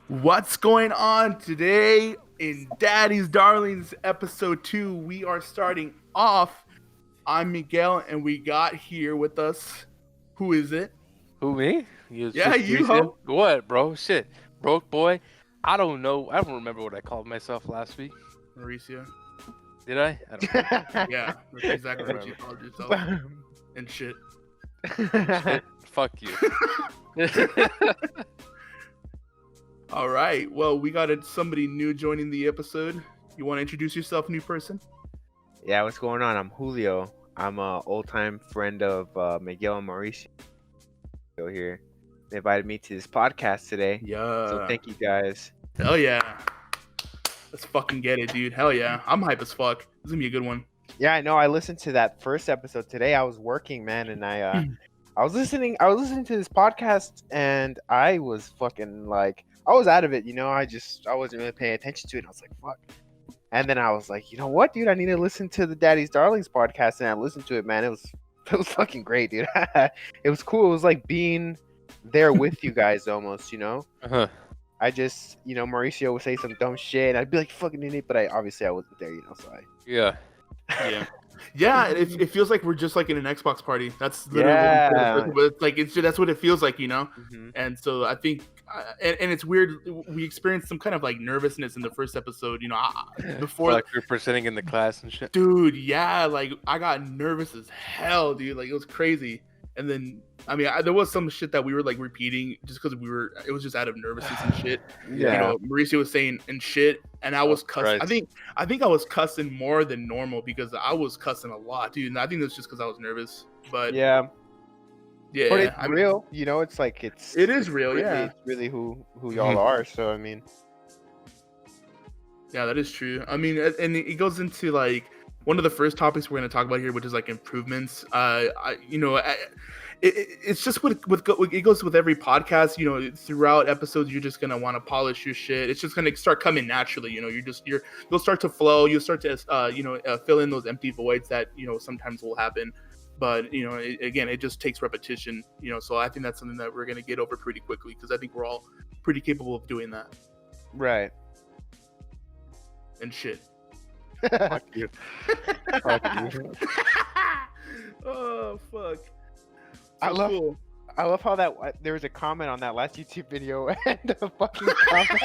What's going on today in Daddy's Darlings episode 2? We are starting off. I'm Miguel, and we got here with us. Who is it? Who, me? You Yeah, just you, Mauricio? ho. What, bro? Shit. Broke boy? I don't know. I don't remember what I called myself last week. Mauricio. Did I? I don't know. Yeah, that's exactly what you called yourself. And shit. Shit. Fuck you. All right. Well, we got somebody new joining the episode. You want to introduce yourself, new person? Yeah, what's going on? I'm Julio. I'm an old-time friend of Miguel and Mauricio here. They invited me to this podcast today. Yeah. So thank you guys. Hell yeah. Let's fucking get it, dude. Hell yeah. I'm hype as fuck. This is going to be a good one. Yeah, I know. I listened to that first episode today. I was working, man, and I was listening to this podcast, and I was fucking like, I was out of it, I wasn't really paying attention to it. And I was like, fuck. And then I was like, you know what, dude? I need to listen to the Daddy's Darlings podcast, and I listened to it, man. It was fucking great, dude. It was cool. It was like being there with you guys almost, Uh-huh. I just, Mauricio would say some dumb shit, and I'd be like, fucking idiot, but I wasn't there, so Yeah. Yeah. Yeah, it feels like we're just like in an Xbox party. That's literally but it's like that's what it feels like, Mm-hmm. And so I think, and it's weird. We experienced some kind of like nervousness in the first episode, before. Like you're presenting in the class and shit. Dude, yeah, like I got nervous as hell, dude. Like it was crazy. And then, there was some shit that we were like repeating just because it was just out of nervousness and shit. Yeah. Mauricio was saying and shit, and I was cussing. Right. I think I was cussing more than normal because I was cussing a lot, dude. And I think that's just because I was nervous. But Yeah. yeah, But it's real, it's like it is real, really, yeah. it's really who y'all are. So Yeah, that is true. And it goes into like one of the first topics we're going to talk about here, which is like improvements. It's just it goes with every podcast. Throughout episodes, you're just gonna want to polish your shit. It's just gonna start coming naturally. You'll start to flow. You'll start to fill in those empty voids that sometimes will happen. But again, it just takes repetition. So I think that's something that we're gonna get over pretty quickly because I think we're all pretty capable of doing that. right. And shit. Fuck you. Fuck you. Oh fuck. I love cool. I love how there was a comment on that last YouTube video and the fucking comment.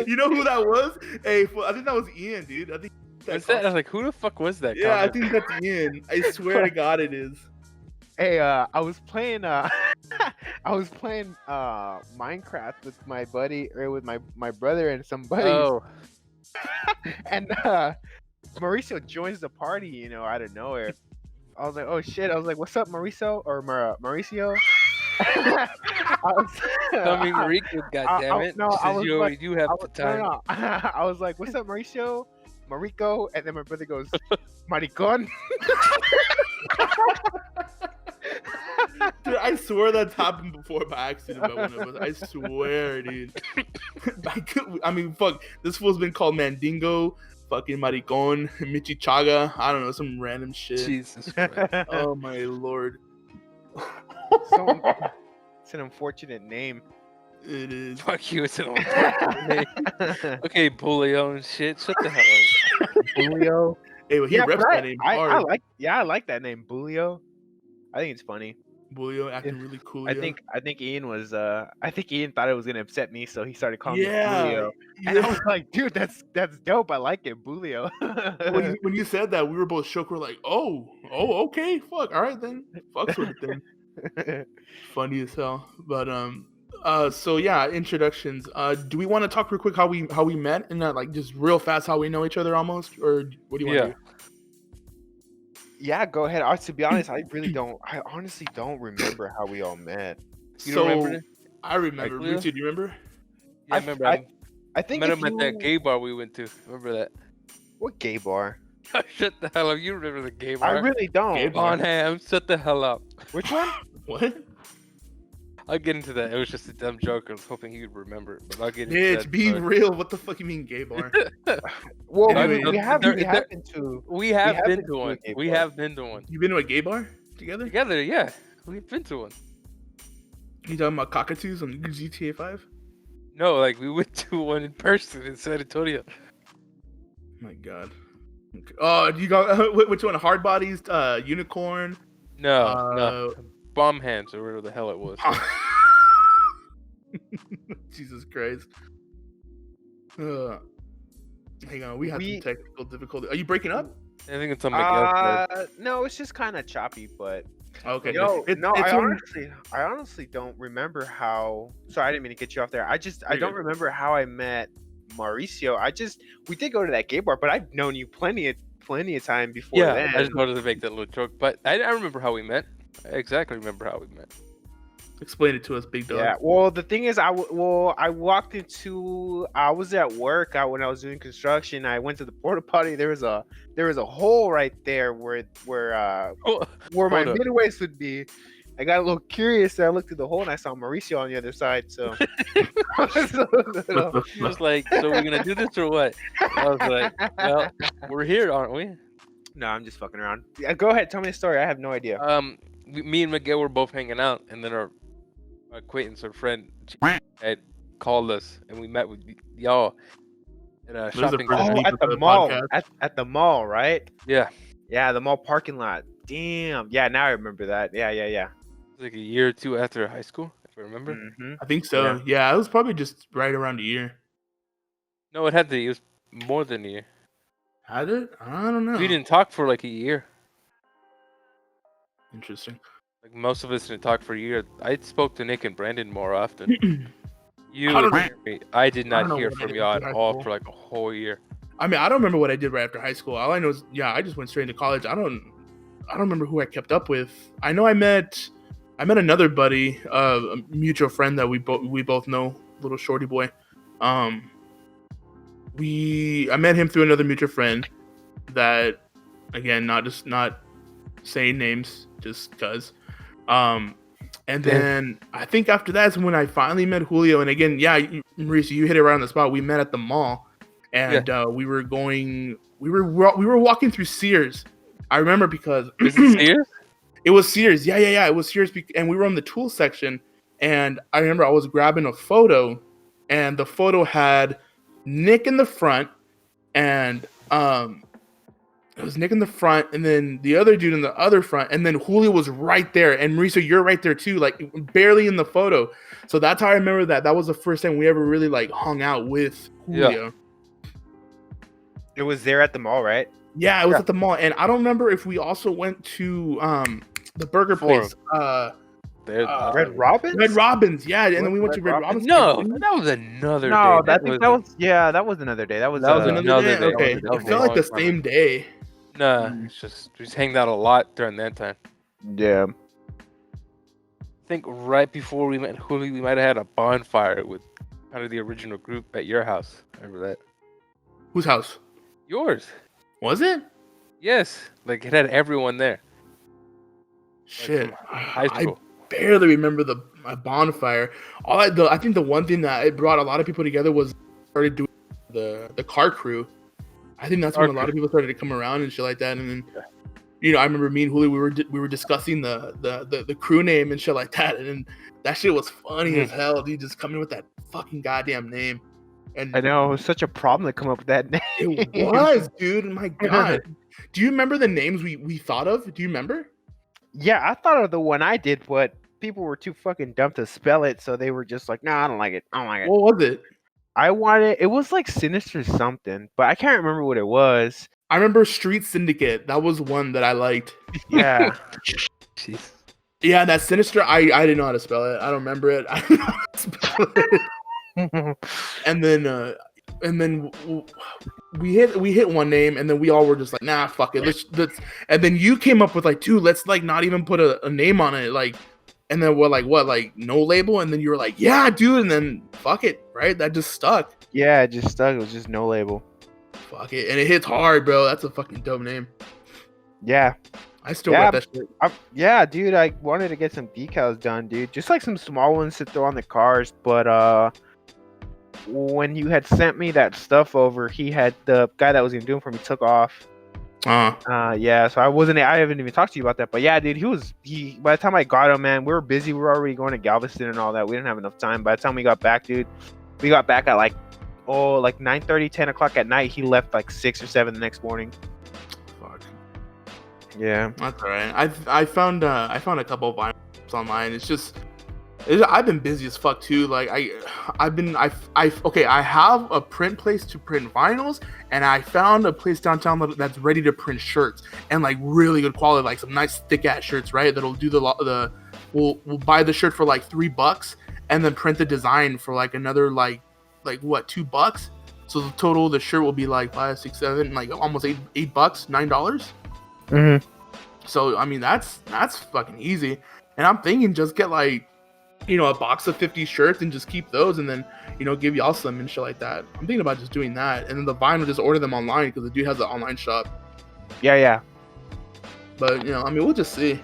You know who that was? Hey, I think that was Ian, dude. I think What's that? I was like, who the fuck was that? Yeah, I comment? think that's Ian. I swear to God, it is. Hey, I was playing Minecraft with my buddy or with my brother and some buddies. Oh. And Mauricio joins the party, out of nowhere. I was like, oh shit. I was like, what's up, Mauricio? Or Mauricio? Coming Rico, goddammit. You have the time. No. I was like, what's up, Mauricio? Marico. And then my brother goes, Maricon. Dude, I swear that's happened before by accident by one of us. I swear, dude. Fuck. This fool's been called Mandingo, fucking Maricon, Michichaga. I don't know, some random shit. Jesus Christ. Oh my lord. It's an unfortunate name. It is. Fuck you, it's an old name. Okay, Julio and shit. Shut the hell up. Julio. Hey, well, he reps that name hard. I like that name, Julio. I think it's funny. Julio acting really cool. I think Ian thought it was gonna upset me, so he started calling me Julio. And I was like, dude, that's dope. I like it, Julio. when you said that, we were both shook. We're like, oh, okay, fuck, all right then, fuck with it then. Funny as hell. But so yeah, introductions. Do we want to talk real quick how we met and like just real fast how we know each other almost, or what do you want to do? Yeah, go ahead. To be honest, I honestly don't remember how we all met. You don't remember it? I remember. Like, Richie, do you remember? Yeah, I remember. I think met him at that gay bar we went to. Remember that? What gay bar? Shut the hell up. You remember the gay bar? I really don't. Gay bar. On ham. Shut the hell up. Which one? What? I'll get into that. It was just a dumb joke. I was hoping he would remember it, but I'll get into Bitch, that. be real. What the fuck you mean gay bar? Well, Anyway, we have been to. We have been to one. We have been to one. You been to a gay bar together? Together, yeah. We've been to one. You talking about cockatoos on GTA 5? No, like we went to one in person in San Antonio. My God. Okay. Oh, you got which one? Hard bodies, unicorn. No, bomb hands or whatever the hell it was. Jesus Christ. Hang on, we had some technical difficulty. Are you breaking up? I think it's on Miguel. No, it's just kind of choppy, but Okay. yo, It's I honestly don't remember how. Sorry, I didn't mean to get you off there. I don't remember how I met Mauricio. We did go to that gay bar, but I've known you plenty of time before then. I just wanted to make that little joke, but I remember how we met. I exactly remember how we met. Explain it to us, big dog. Yeah. Well, the thing is, I walked into. I was at work when I was doing construction. I went to the porta potty. There was a hole right there where my midwaist would be. I got a little curious. And I looked through the hole and I saw Mauricio on the other side. So He was like, "So we're gonna do this or what?" I was like, "Well, we're here, aren't we?" No, I'm just fucking around. Yeah, go ahead, tell me the story. I have no idea. Me and Miguel were both hanging out, and then our acquaintance or friend had called us, and we met with y'all at a shopping center. At the mall. At the mall, right? Yeah. Yeah, the mall parking lot. Damn. Yeah, now I remember that. Yeah. It was like a year or two after high school, if I remember. Mm-hmm. I think so. Yeah, it was probably just right around a year. No, it was more than a year. Had it? I don't know. We didn't talk for like a year. Interesting. Like most of us didn't talk for a year. I spoke to Nick and Brandon more often. I did not hear from y'all at all for like a whole year. I mean, I don't remember what I did right after high school. All I know is, I just went straight into college. I don't remember who I kept up with. I know I met another buddy, a mutual friend that we both know, little shorty boy. I met him through another mutual friend that, again, not saying names, just cause. And then I think after that's when I finally met Julio. And again, Mauricio, you hit it right on the spot. We met at the mall, and we were walking through Sears. I remember because was it Sears? It was Sears. Yeah. It was Sears, and we were in the tool section. And I remember I was grabbing a photo, and the photo had Nick in the front, and it was Nick in the front, and then the other dude in the other front, and then Julio was right there, and Mauricio, you're right there too, like barely in the photo. So that's how I remember that. That was the first time we ever really like hung out with Julio. Yeah. It was there at the mall, right? Yeah, it was at the mall, and I don't remember if we also went to the burger place. Red Robin's? Red Robin's, yeah, and then we went to Red Robin's. No, that was another day. No, that was another day. That was another day. Okay, it felt like the same day. Nah, it's just we just hanged out a lot during that time. Yeah. I think right before we met Julio, we might have had a bonfire with kind of the original group at your house. Remember that? Whose house? Yours. Was it? Yes, like it had everyone there. Shit, like high school. I barely remember my bonfire. I think the one thing that it brought a lot of people together was started doing the car crew. I think that's when a lot of people started to come around and shit like that. And then, I remember me and Julio, we were discussing the crew name and shit like that. And that shit was funny as hell, dude. Just coming with that fucking goddamn name. And I know, it was such a problem to come up with that name. It was, dude. My God. Do you remember the names we thought of? Do you remember? Yeah, I thought of the one I did, but people were too fucking dumb to spell it, so they were just like, "No, I don't like it. I don't like it." What was it? It was like Sinister something, but I can't remember what it was. I remember Street Syndicate. That was one that I liked. Yeah. Jeez. Yeah, that Sinister, I didn't know how to spell it. I don't remember it. I didn't know how to spell it. And then we hit one name, and then we all were just like, nah, fuck it. Let's and then you came up with like, dude, let's like not even put a name on it, like, and then we're like, what, like no label? And then you were like, yeah, dude, and then fuck it, right? That just stuck. Yeah, it just stuck. It was just no label. Fuck it, and it hits hard, bro. That's a fucking dope name. Yeah. I still got that shit. Yeah, dude, I wanted to get some decals done, dude. Just like some small ones to throw on the cars, but when you had sent me that stuff over, the guy that was gonna do it for me took off. Yeah, so I haven't even talked to you about that, but yeah, dude, by the time I got him, man, we were busy. We were already going to Galveston and all that. We didn't have enough time. By the time we got back, dude, We got back at like 9:30, 10 o'clock at night. He left like 6 or 7 the next morning. Fuck. Yeah. That's alright. I found a couple of vinyls online. I've been busy as fuck too. Like I have a print place to print vinyls, and I found a place downtown that's ready to print shirts and like really good quality, like some nice thick ass shirts, right? That'll do we'll buy the shirt for like $3 and then print the design for like another like what, $2? So the total the shirt will be like 5, 6, 7, like almost $8, $9. Mm-hmm. So I mean that's fucking easy. And I'm thinking just get like, you know, a box of 50 shirts and just keep those, and then, you know, give y'all some and shit like that. I'm thinking about just doing that, and then the vinyl, just order them online because the dude has an online shop. Yeah. But, you know, I mean, we'll just see.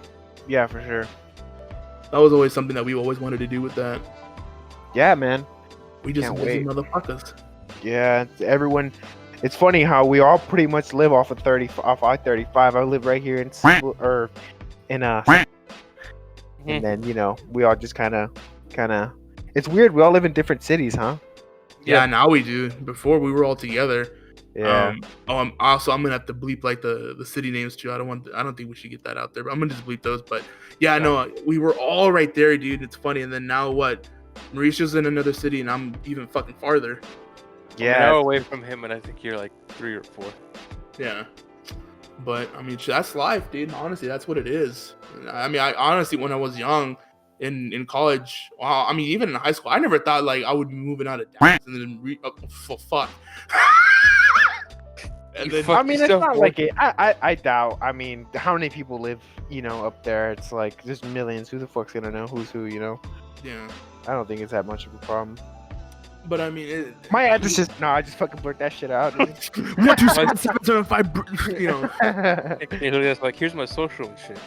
Yeah, for sure. That was always something that we always wanted to do with that. Yeah, man. We just Can't busy wait. motherfuckers. Yeah, everyone. It's funny how we all pretty much live off I-35. I live right here in and then, you know, we all just kind of. It's weird. We all live in different cities, huh? Yeah, now we do. Before we were all together. Yeah. I'm gonna have to bleep like the city names too. I don't think we should get that out there, but I'm gonna just bleep those. But yeah, I know we were all right there, dude. It's funny. And then now what? Mauricio's in another city, and I'm even fucking farther. Yeah. I'm an hour away from him, and I think you're like 3 or 4. Yeah. But I mean, that's life, dude. Honestly, that's what it is. I mean, I honestly, when I was young in college, well, I mean, even in high school, I never thought like I would be moving out of Dallas and then fuck. And then, I mean, it's not like it. I doubt. I mean, how many people live, you know, up there? It's like there's millions. Who the fuck's gonna know who's who? You know? Yeah. I don't think it's that much of a problem. But I mean, my address is I just fucking blurt that shit out. 12775. You know. It's like, here's my social and shit.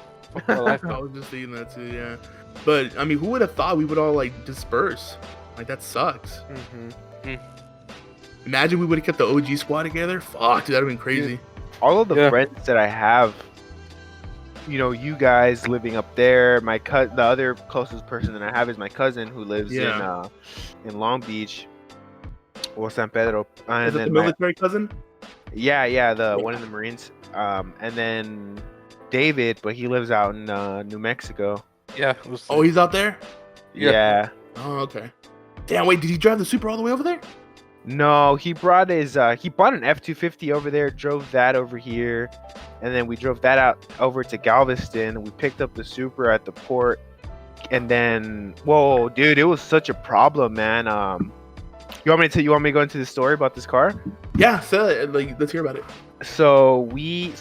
I was just thinking that too. Yeah. But I mean, who would have thought we would all like disperse? Like that sucks. Mm-hmm. Imagine we would have kept the OG squad together. Fuck, dude, that'd have been crazy. Dude, all of the friends that I have, you know, you guys living up there. The other closest person that I have is my cousin who lives in Long Beach or San Pedro. Is it the military cousin? Yeah, the one in the Marines. And then David, but he lives out in New Mexico. Yeah. Oh, he's out there? Yeah. Oh, okay. Damn, wait, did he drive the Super all the way over there? No, he brought an F-250 over there, drove that over here, and then we drove that out over to Galveston. We picked up the Super at the port, and then, whoa, dude, it was such a problem, man. You want me to go into the story about this car? Yeah, sell it. Like, let's hear about it. So he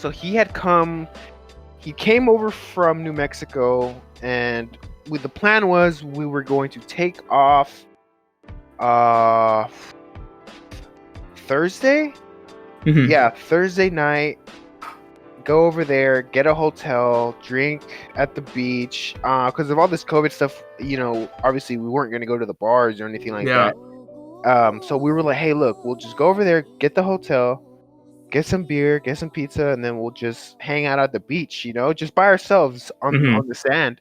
came over from New Mexico, and the plan was we were going to take off Thursday? Mm-hmm. Yeah, Thursday night. Go over there, get a hotel, drink at the beach. Because of all this COVID stuff, you know, obviously we weren't going to go to the bars or anything like that. So we were like, hey, look, we'll just go over there, get the hotel, get some beer, get some pizza, and then we'll just hang out at the beach, you know, just by ourselves on the sand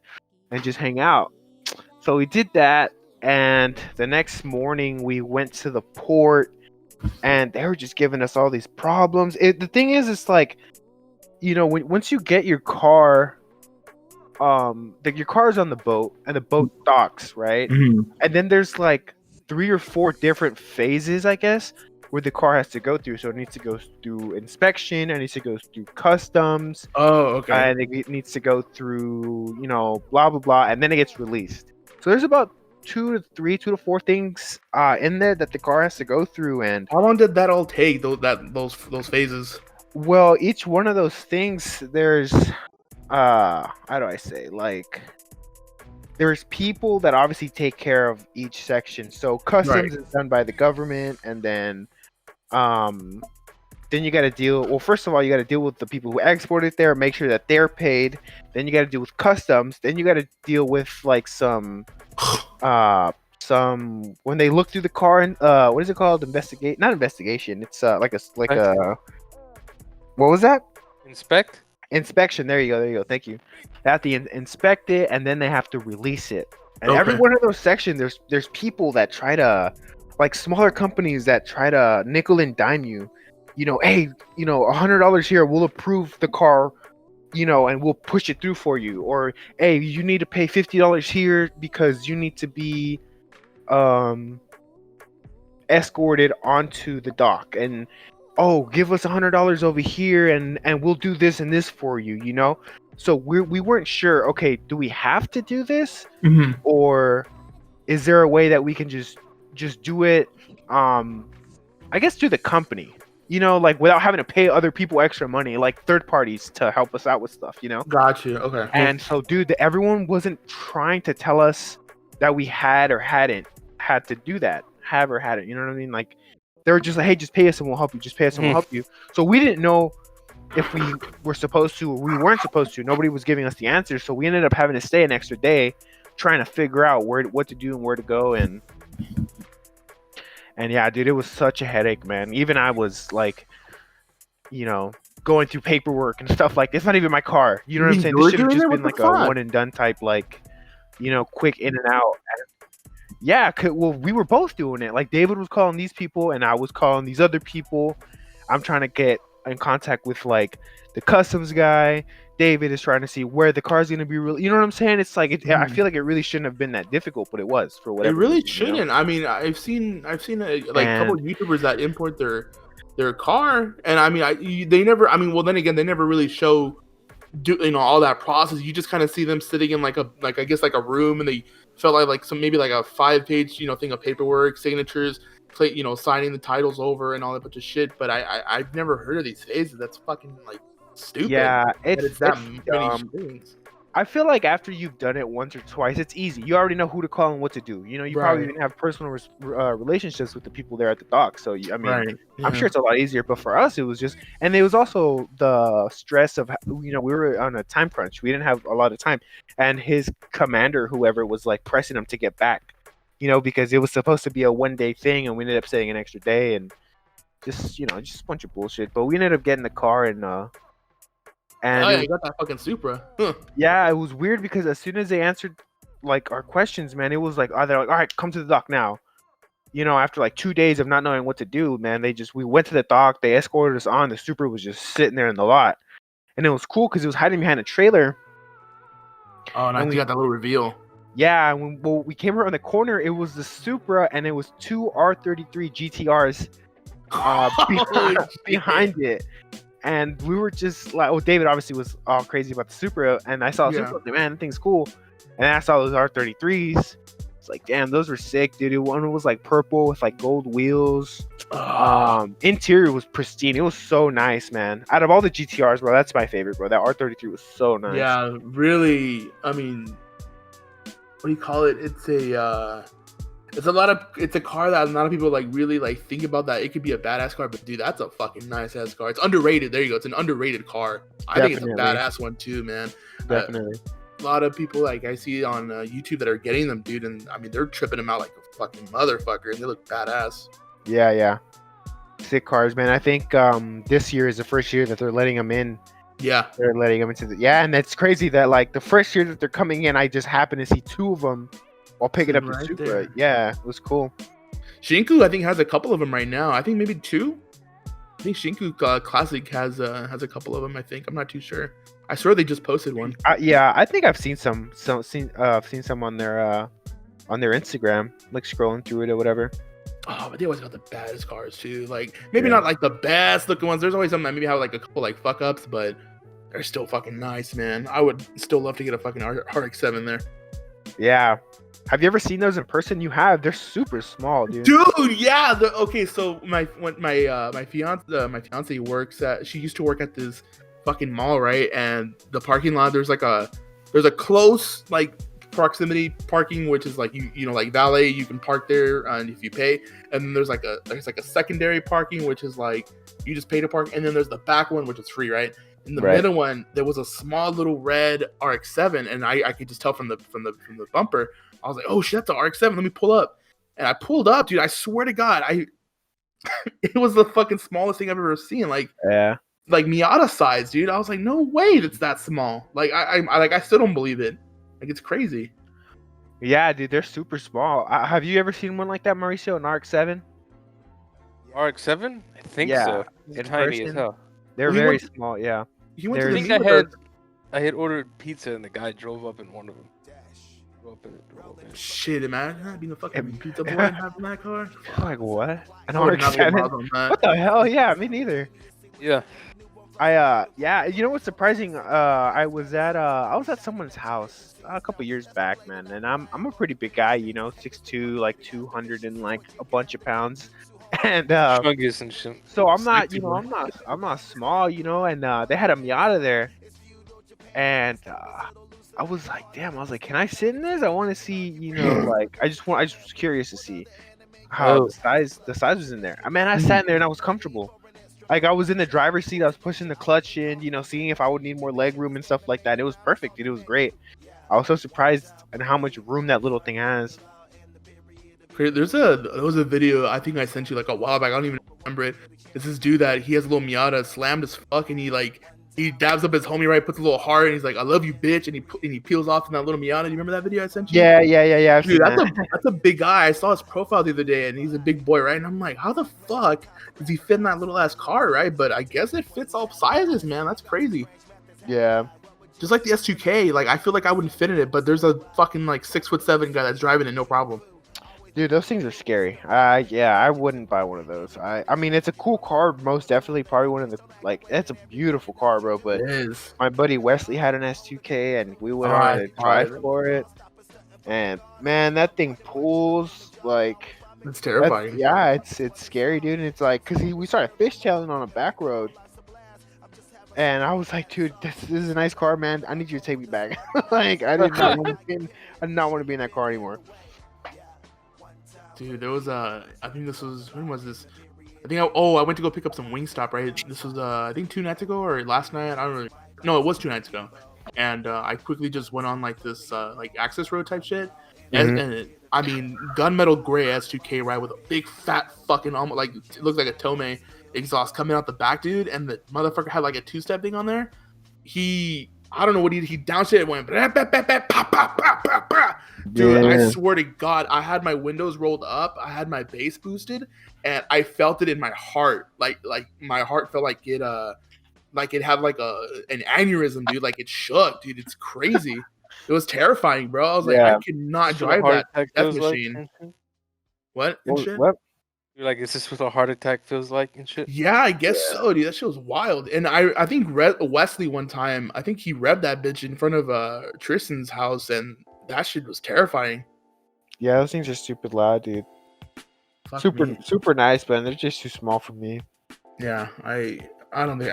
and just hang out. So we did that. And the next morning we went to the port, and they were just giving us all these problems. The thing is, it's like, you know, once you get your car, your car is on the boat, and the boat docks, right? Mm-hmm. And then there's like 3 or 4 different phases, I guess, where the car has to go through. So it needs to go through inspection, it needs to go through customs. Oh, okay. And it needs to go through, you know, blah blah blah, and then it gets released. So there's about 2 to 4 things in there that the car has to go through. And how long did that all take? Those phases. Well, each one of those things, there's how do I say, like, there's people that obviously take care of each section. So customs is done by the government, and then you got to deal. Well, first of all, you got to deal with the people who export it there, make sure that they're paid. Then you got to deal with customs. Then you got to deal with like some when they look through the car and what is it called? Not investigation. It's like a what was that? Inspection. There you go. Thank you. They have to inspect it, and then they have to release it. And every one of those sections, there's people that try to like smaller companies that try to nickel and dime you. Hey, $100 here, we'll approve the car, and we'll push it through for you. Or hey, you need to pay $50 here because you need to be escorted onto the dock, and oh, give us $100 over here, and we'll do this and this for you. So we weren't sure. Okay, do we have to do this, or is there a way that we can just do it? I guess through the company. Like without having to pay other people extra money, like third parties to help us out with stuff. Got you. Okay. And so, dude, everyone wasn't trying to tell us that we had or hadn't had to do that, have or hadn't. You know what I mean? Like, they were just like, hey, just pay us and we'll help you. Just pay us and we'll help you. So we didn't know if we were supposed to or we weren't supposed to. Nobody was giving us the answers. So we ended up having to stay an extra day trying to figure out what to do and where to go. And yeah, dude, it was such a headache, man. Even I was like, going through paperwork and stuff like this. It's not even my car. You know what I'm saying? This should have just been like a one and done type, like, quick in and out. Yeah, well, we were both doing it. Like David was calling these people and I was calling these other people. I'm trying to get in contact with like the customs guy. David is trying to see where the car's gonna be. You know what I'm saying? It's like I feel like it really shouldn't have been that difficult, but it was for whatever. It really shouldn't. I mean, I've seen a couple of YouTubers that import their car, and I mean, they never. I mean, well, then again, they never really show all that process. You just kind of see them sitting in like I guess like a room, and they felt like some maybe like a 5-page thing of paperwork, signatures, signing the titles over and all that bunch of shit. But I've never heard of these phases. That's fucking like stupid. Yeah, it's that many things. I feel like after you've done it once or twice, it's easy. You already know who to call and what to do. You probably even have personal relationships with the people there at the dock. So, I mean, I'm sure it's a lot easier. But for us, it was just, and it was also the stress of, we were on a time crunch. We didn't have a lot of time. And his commander, whoever, was like pressing him to get back, because it was supposed to be a 1-day thing. And we ended up staying an extra day and just a bunch of bullshit. But we ended up getting the car and you got that fucking Supra. Huh. Yeah, it was weird because as soon as they answered like our questions, man, it was like, they're like, all right, come to the dock now. After like 2 days of not knowing what to do, man, we went to the dock, they escorted us on. The Supra was just sitting there in the lot, and it was cool because it was hiding behind a trailer. Oh, and we got that little reveal. Yeah, when we came around the corner, it was the Supra, and it was 2 R33 GTRs behind it. And we were just like, David obviously was all crazy about the Supra, and I saw the Supra, like, man, that thing's cool. And then I saw those R33s. It's like, damn, those were sick, dude. One was like purple with like gold wheels. Interior was pristine. It was so nice, man. Out of all the GTRs, bro, that's my favorite, bro. That R33 was so nice. Yeah, really. I mean, what do you call it? It's a car that a lot of people like really like think about, that it could be a badass car, but dude, that's a fucking nice ass car. It's underrated. There you go. It's an underrated car. I think it's a badass one too, man. Definitely. A lot of people like I see on YouTube that are getting them, dude, and I mean they're tripping them out like a fucking motherfucker, and they look badass. Yeah. Sick cars, man. I think this year is the first year that they're letting them in. Yeah, they're letting them into and that's crazy that like the first year that they're coming in, I just happened to see 2 of them. I'll pick it up the Supra. There. Yeah, it was cool. Shinku, I think, has a couple of them right now. I think maybe 2. I think Shinku Classic has a couple of them. I think, I'm not too sure. I swear they just posted one. Yeah, I think I've seen some on their Instagram, like scrolling through it or whatever. Oh, but they always got the baddest cars too. Like maybe not like the best looking ones. There's always some that maybe have like a couple like fuck ups, but they're still fucking nice, man. I would still love to get a fucking RX-7 there. Yeah. Have you ever seen those in person? You have. They're super small, dude. Dude, yeah. Okay, so my fiance works at. She used to work at this fucking mall, right? And the parking lot, there's a close like proximity parking, which is like you like valet. You can park there, and if you pay. And then there's like a secondary parking, which is like you just pay to park. And then there's the back one, which is free, right? In the middle one, there was a small little red RX-7, and I could just tell from the bumper. I was like, oh shit, that's an RX-7. Let me pull up. And I pulled up, dude. I swear to God, it was the fucking smallest thing I've ever seen. Like Miata size, dude. I was like, no way that's that small. Like I still don't believe it. Like it's crazy. Yeah, dude, they're super small. Have you ever seen one like that, Mauricio? An RX-7? RX-7? I think Yeah, so. It's in tiny as person. hell. They're Well, he very went small. Yeah. he went to I the There's think meet with us. I had ordered pizza and the guy drove up in one of them. Drove up in it. Shit, imagine that being a fucking Em- pizza boy and having that car. like what? An I would not get RX-7? miles on that. What the hell? Yeah, me neither. Yeah. Yeah, you know what's surprising? I was at someone's house a couple years back, man, and I'm a pretty big guy, you know, 6'2", like 200 and like a bunch of pounds, and Chungus and shit. so I'm not, Sexy you know, boy. I'm not small, you know, and they had a Miata there, and I was like, damn, I was like, can I sit in this? I want to see, you know, like I just was curious to see how Oh. the size was in there. I mean, I sat in there and I was comfortable. Like I was in the driver's seat, I was pushing the clutch in, you know, seeing if I would need more leg room and stuff like that. It was perfect, dude. It was great. I was so surprised at how much room that little thing has. There was a video I think I sent you like a while back. I don't even remember it. It's this dude that he has a little Miata, slammed as fuck, and he dabs up his homie, right, puts a little heart, and he's like, "I love you, bitch," and he peels off in that little Miata. Do you remember that video I sent you? Yeah. I've Dude, seen that. that's a big guy. I saw his profile the other day, and he's a big boy, right? And I'm like, how the fuck does he fit in that little ass car, right? But I guess it fits all sizes, man. That's crazy. Yeah, Just like the S2K, like I feel like I wouldn't fit in it, but there's a fucking like 6'7" guy that's driving it, no problem. dude, those things are scary. Yeah, I wouldn't buy one of those. I mean, it's a cool car, most definitely. Probably one of the like, it's a beautiful car, bro. But It is. my buddy Wesley had an S2K, and we went Oh, on I a saw drive it. for it, and man, that thing pulls like. It's terrifying. Yeah, it's scary, dude. And it's like, cause we started fishtailing on a back road, and I was like, dude, this is a nice car, man. I need you to take me back. Like, I did not want to be I did not want to be in that car anymore. Dude, there was I think this was, when was this? I went to go pick up some Wingstop, right? This was I think 2 nights ago or last night. I don't really. No, it was 2 nights ago. And I quickly just went on like this like access road type shit. And I mean, gunmetal gray S2K, right, with a big fat fucking almost like it looks like a Tome exhaust coming out the back, dude. And the motherfucker had like a 2-step thing on there. I don't know what he downshift, it went bah, bah, bah, bah, bah, bah, bah, bah, bah. Dude, I swear to God, I had my windows rolled up, I had my bass boosted, and I felt it in my heart. Like my heart felt like it had like an aneurysm, dude. Like it shook, dude. It's crazy. It was terrifying, bro. I was like, Yeah. I cannot That's what a drive heart that attack death feels like machine. and shit. What and shit? What? You're like, is this what a heart attack feels like and shit? Yeah, I guess so, dude. That shit was wild. And I think Wesley one time, I think he revved that bitch in front of Tristan's house, and that shit was terrifying. Yeah, those things are stupid loud, dude. Fuck Super me. super nice, but they're just too small for me. Yeah, I wouldn't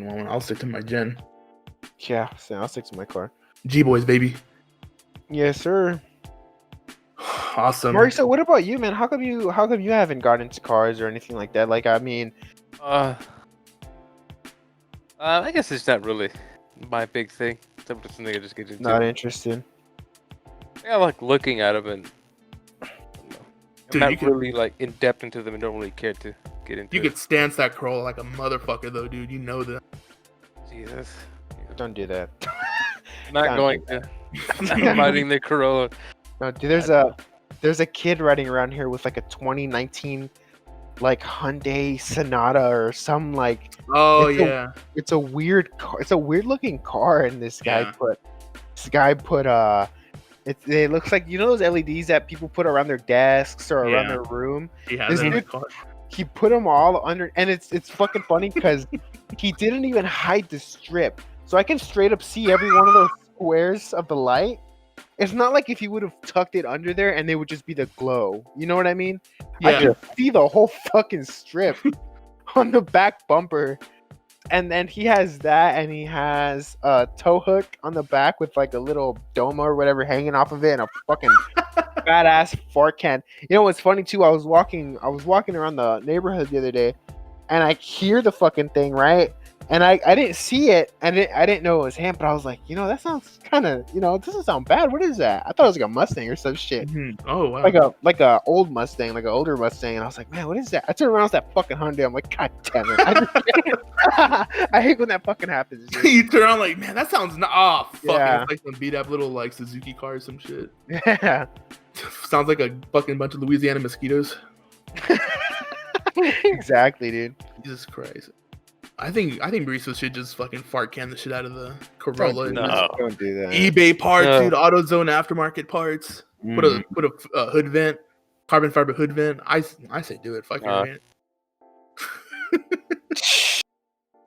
want one. I'll stick to my gen. Yeah, so I'll stick to my car. G-Boys, baby. Yes, sir. Awesome. Mauricio, what about you, man? How come you haven't gotten into cars or anything like that? Like, I mean, I guess it's not really my big thing. It's something I just get into. not interested. I like looking at them, and I don't know. Dude, I'm you not could- really like in depth into them and don't really care to get into You it. could stance that Corolla like a motherfucker, though, dude. You know that. Jesus. Don't do that. I'm not Don't going do to. I'm riding the Corolla. No, dude, there's a kid riding around here with like a 2019 like Hyundai Sonata or some like Oh It's a- yeah. it's a weird car. It's a weird looking car, and this guy Yeah. put it looks like, you know, those LEDs that people put around their desks or around Yeah. their room. He has This that in the dude- car. He put them all under, and it's fucking funny because he didn't even hide the strip, so I can straight up see every one of those squares of the light. It's not like if he would have tucked it under there and they would just be the glow. You know what I mean? I Yeah. can see the whole fucking strip on the back bumper. And then he has that, and he has a tow hook on the back with like a little doma or whatever hanging off of it, and a fucking badass fart can. You know what's funny too? I was walking around the neighborhood the other day, and I hear the fucking thing, right? And I didn't see it, and I didn't know it was him, but I was like, that sounds kind of, it doesn't sound bad. What is that? I thought it was like a Mustang or some shit, Oh wow. like a old Mustang, like an older Mustang. And I was like, man, what is that? I turned around, it's that fucking Hyundai. I'm like, god damn it! I hate when that fucking happens. Dude. You turn around like, man, that sounds fuck. Yeah. It's like some beat up little like Suzuki car or some shit. Yeah. Sounds like a fucking bunch of Louisiana mosquitoes. Exactly, dude. Jesus Christ. I think Mauricio should just fucking fart can the shit out of the Corolla. Don't do that. eBay parts, No. dude. AutoZone aftermarket parts. Put a hood vent, carbon fiber hood vent. I say do it. Fuck your man.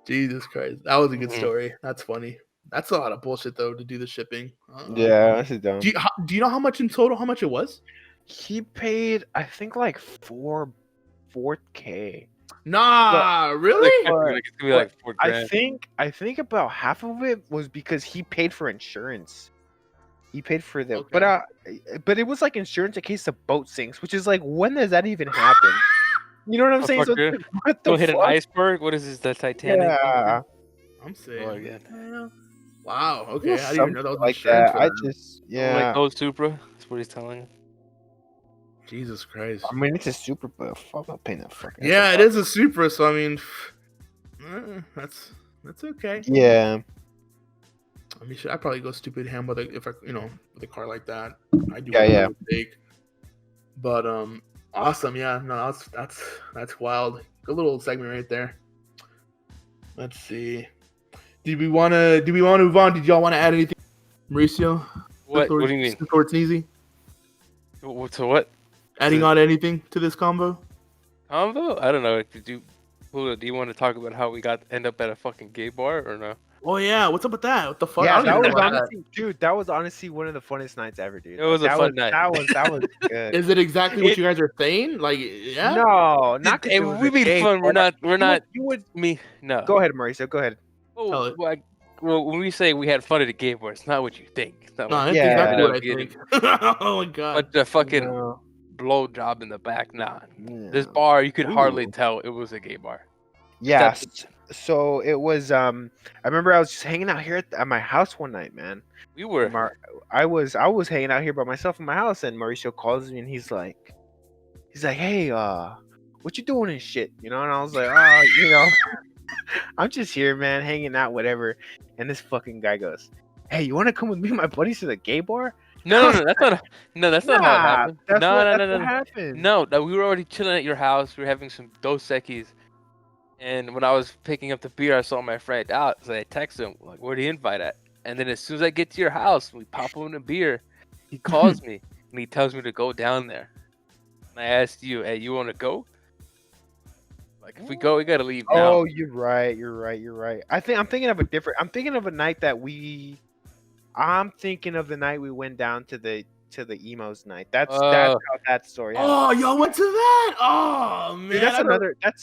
Jesus Christ, that was a good story. That's funny. That's a lot of bullshit though to do the shipping. Yeah, this is dumb. Do you know how much in total? How much it was? He paid, I think, like $4K. Nah, really? It's gonna be like $4,000. I think about half of it was because he paid for insurance. He paid for the, Okay. but it was like insurance in case the boat sinks, which is like, when does that even happen? You know what I'm saying? So, Motherfucker. what the Don't hit an fuck? iceberg. What is this? The Titanic? Yeah, I'm saying. Oh, yeah. Wow. it Okay, was I didn't even know that was something like insurance that. for I that. just, Like yeah. those Supra. That's what he's telling. Jesus Christ. I mean, it's a super, but fuck, I'm paying that fucking. Yeah, it is a Supra, so I mean, that's okay. Yeah. I mean, shit, I'd probably go stupid ham with with a car like that. I do. Yeah. Take. But awesome. Yeah, no, that's wild. Good little segment right there. Let's see. Do we want to move on? Did y'all want to add anything, Mauricio? What do you mean? Since it's easy. So what? Adding on anything to this combo? Combo? I don't know. Julio, do you want to talk about how we end up at a fucking gay bar or no? Oh yeah, what's up with that? What the fuck? Yeah, I don't that even was know about honestly, dude. That was honestly one of the funnest nights ever, dude. It was a fun night. That was good. that. Is it exactly what you guys are saying? Like, yeah. No, not because Hey, we be fun. We're not. You would. Me. No. Go ahead, Mauricio. Go ahead. Tell Oh, it. well, when we say we had fun at the gay bar, it's not what you think. It's not No, like that's Yeah. exactly what I Yeah. think. Oh my god. but the fucking No. blow job in the back. Nah. This Yeah. bar, you could hardly Ooh. tell it was a gay bar. Yeah. So it was. I remember I was just hanging out here at my house one night, man. We were. I was hanging out here by myself in my house, and Mauricio calls me, and he's like, hey, what you doing and shit, And I was like, I'm just here, man, hanging out, whatever. And this fucking guy goes, hey, you want to come with me and my buddies to the gay bar? No, that's not. No, that's not how it happened. That's No. what happened. No, we were already chilling at your house. We were having some Dos Equis. And when I was picking up the beer, I saw my friend out. So I texted him, like, where the invite at? And then as soon as I get to your house, we pop open a beer. He calls me and he tells me to go down there. And I asked you, hey, you want to go? Like, if we go, we got to leave now. Oh, you're right. I'm thinking of a night that I'm thinking of the night we went down to the emos night. That's how that story happened. Oh, y'all went to that? Oh man, Dude,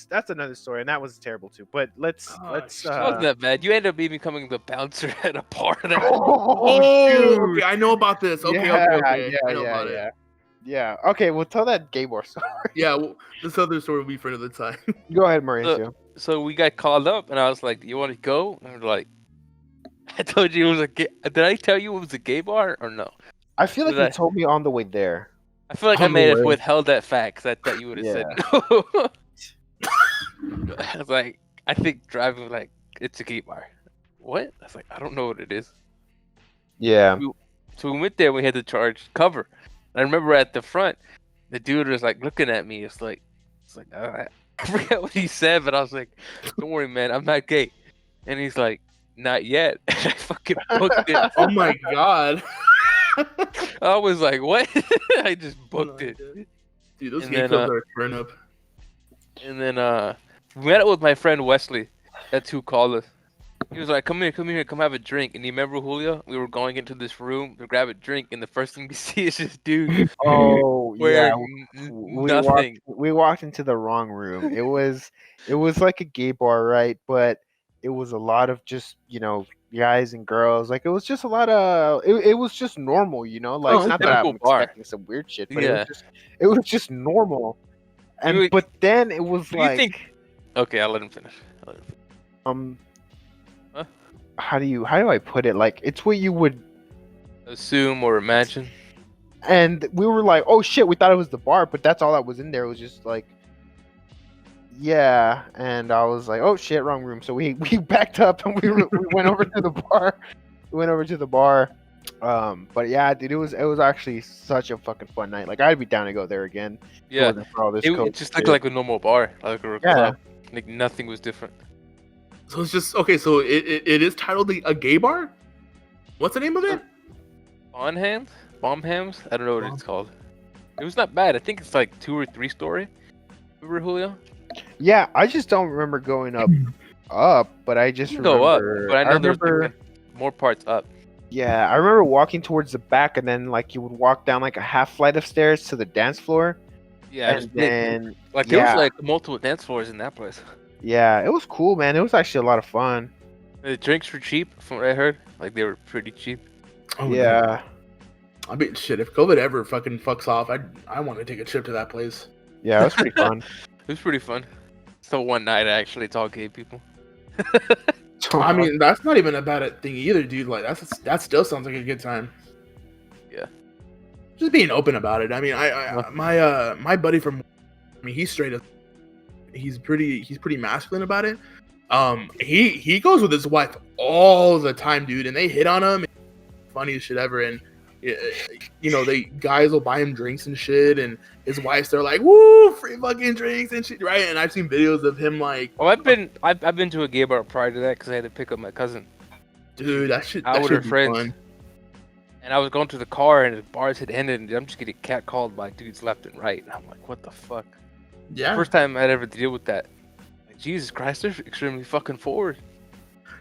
that's another story, and that was terrible too. But let's It wasn't that bad. You ended up even becoming the bouncer at a bar. Oh, okay, I know about this. Okay, Yeah, I know about it. Yeah. Okay, well, tell that gay bar story. Yeah, well, this other story will be for another time. Go ahead, Mauricio. So we got called up, and I was like, you want to go? And they're like, I told you it was a gay. Did I tell you it was a gay bar or no? I feel like you told me on the way there. I feel like I may have withheld that fact because I thought you would have said no. I was like, I think driving like it's a gay bar. What? I was like, I don't know what it is. Yeah. So we went there. We had to charge cover. And I remember at the front, the dude was like looking at me. It's like I forget what he said, but I was like, don't worry, man, I'm not gay. And he's like, not yet. And I fucking booked it. Oh my god. I was like, what? I just booked it. Dude, those And gay then, clubs are a turn up. And then we met up with my friend Wesley. That's who called us. He was like, come here, come have a drink. And you remember, Julio? We were going into this room to grab a drink, and the first thing we see is this dude. Oh, yeah. Nothing. We walked into the wrong room. It was like a gay bar, right? But it was a lot of just, guys and girls. Like, it was just a lot of it was just normal, like not that I'm expecting some weird shit, but it was just normal. And but then it was Okay, I'll let him finish. how do I put it? Like, it's what you would. Assume or imagine. And we were like, oh shit, we thought it was the bar, but that's all that was in there. It was just like, yeah. And I was like, oh shit, wrong room. So we backed up and we went over to the bar. We went over to the bar. But yeah, dude, it was actually such a fucking fun night. Like, I'd be down to go there again. Yeah, For all this it just looked like a normal bar, like a club. Like nothing was different. So it's just okay. So it is titled a gay bar. What's the name of it? Bomb hams? I don't know what it's called. It was not bad. I think it's like 2 or 3 story. Remember, Julio? Yeah, I just don't remember going up, but I just remember. Go up, but I know there's like more parts up. Yeah, I remember walking towards the back, and then like you would walk down like a half flight of stairs to the dance floor. Yeah, and then like there was like multiple dance floors in that place. Yeah, it was cool, man. It was actually a lot of fun. The drinks were cheap, from what I heard. Like they were pretty cheap. Oh, yeah. Man. I mean, shit. If COVID ever fucking fucks off, I want to take a trip to that place. Yeah, it was pretty fun. It was pretty fun. So one night, actually, it's all gay people. I mean, that's not even a bad thing either, dude. Like that still sounds like a good time. Yeah. Just being open about it. I mean, my buddy from, I mean, he's straight up. He's pretty masculine about it. He goes with his wife all the time, dude, and they hit on him. Funniest shit ever. And you know, guys will buy him drinks and shit, and his wife's they're like, woo, free fucking drinks and shit, right? And I've seen videos of him like, oh, I've been to a gay bar prior to that because I had to pick up my cousin. Dude, that should be fun. And I was going to the car, and the bars had ended, and I'm just getting catcalled by dudes left and right. And I'm like, what the fuck? Yeah. First time I'd ever deal with that. Like, Jesus Christ, they're extremely fucking forward.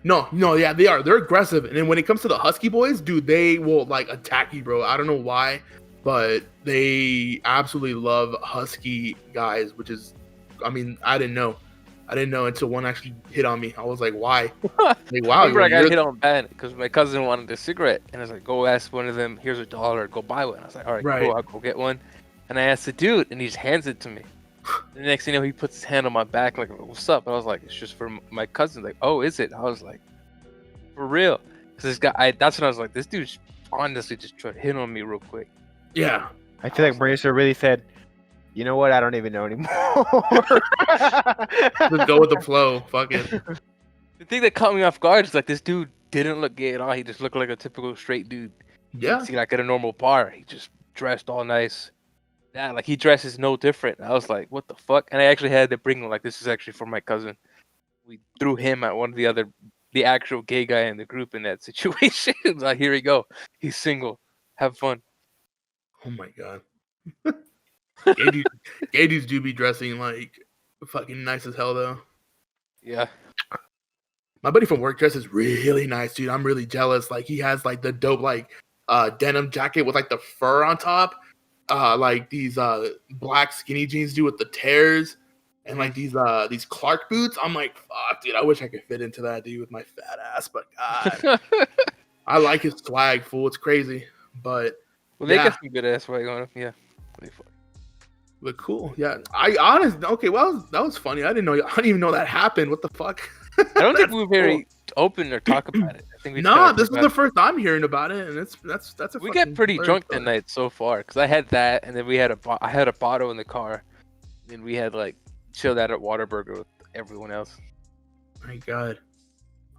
No, yeah, they are. They're aggressive. And then when it comes to the Husky boys, dude, they will like attack you, bro. I don't know why, but they absolutely love Husky guys, which is, I mean, I didn't know until one actually hit on me. I was like, why? Like, wow. I remember I got hit on bad because my cousin wanted a cigarette, and I was like, go ask one of them, here's $1, go buy one. I was like, all right, cool, I'll go get one. And I asked the dude, and he just hands it to me. The next thing you know, he puts his hand on my back, like, what's up? And I was like, it's just for my cousin. Like, oh, is it? I was like, for real? Because this guy, that's when I was like, this dude honestly just tried to hit on me real quick. Yeah. I feel like Mauricio really said, you know what? I don't even know anymore. Just go with the flow. Fuck it. The thing that caught me off guard is like, this dude didn't look gay at all. He just looked like a typical straight dude. Yeah. See, like at a normal bar, he just dressed all nice. Yeah, like he dresses no different. I was like, what the fuck? And I actually had to bring him, like, this is actually for my cousin. We threw him at one of the actual gay guy in the group in that situation. Like, here we go. He's single. Have fun. Oh my god. Gay dudes do be dressing like fucking nice as hell though. Yeah. My buddy from work dresses really nice, dude. I'm really jealous. Like, he has like the dope like denim jacket with like the fur on top. Like these black skinny jeans do with the tears, and like these Clark boots. I'm like, fuck, dude, I wish I could fit into that, dude, with my fat ass. But God, I like his swag, fool. It's crazy, but well, they got some good ass swag on him. Yeah, but cool. Yeah, okay. Well, that was funny. I didn't even know that happened. What the fuck? I don't think we were very open or talk about it. I think this is the first I'm hearing about it, and that's a. We got pretty drunk that night so far, because I had that, and then I had a bottle in the car, and we had like chilled out at Whataburger with everyone else. My God,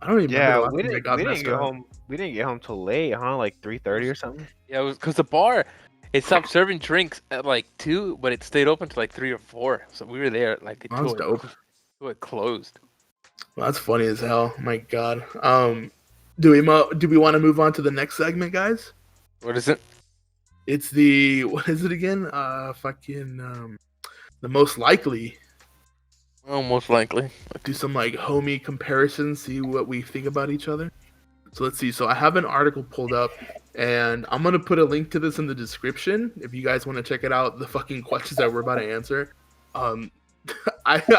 I don't even. Yeah, we didn't get home. We didn't get home till late, huh? Like 3:30 or something. Yeah, it was because the bar, it stopped serving drinks at like 2, but it stayed open till like 3 or 4. So we were there like until it closed. Well, that's funny as hell. My God. Do we want to move on to the next segment, guys? What is it? It's what is it again? The most likely. Oh, most likely. Do some like homie comparisons, see what we think about each other. So let's see. So I have an article pulled up, and I'm gonna put a link to this in the description if you guys want to check it out. The fucking questions that we're about to answer. I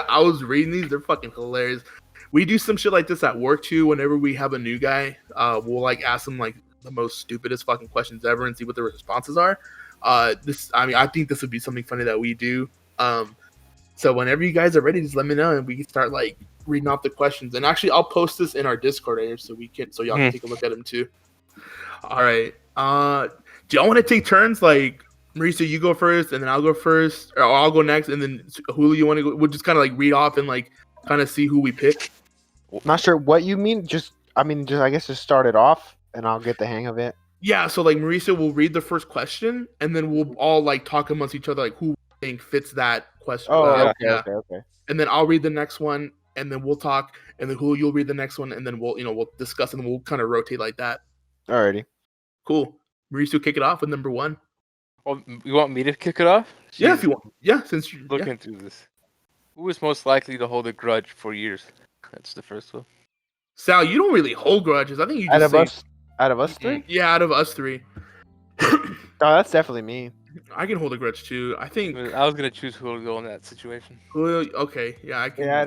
was reading these. They're fucking hilarious. We do some shit like this at work too. Whenever we have a new guy, we'll like ask them like the most stupidest fucking questions ever and see what their responses are. I think this would be something funny that we do. So whenever you guys are ready, just let me know and we can start like reading off the questions. And actually, I'll post this in our Discord right here so y'all can take a look at them too. All right. Do y'all want to take turns? Like, Mauricio, you go first, and then I'll go first, or I'll go next, and then Julio, you want to go? We'll just kind of like read off and like kind of see who we pick. Not sure what you mean. I guess just start it off, and I'll get the hang of it. Yeah. So like Mauricio will read the first question, and then we'll all like talk amongst each other, like who we think fits that question. Oh, okay. And then I'll read the next one, and then we'll talk, and then Julio, you'll read the next one, and then we'll discuss, and we'll kind of rotate like that. Alrighty. Cool. Mauricio, kick it off with number 1. Well, you want me to kick it off? Yeah, if you want. Yeah, since you're looking through this. Who is most likely to hold a grudge for years? That's the first one. Sal, you don't really hold grudges. I think you just out of us three. Yeah, out of us 3. Oh, that's definitely me. I can hold a grudge too. I think I was gonna choose Julio in that situation. Julio. Okay, yeah, I can. Yeah,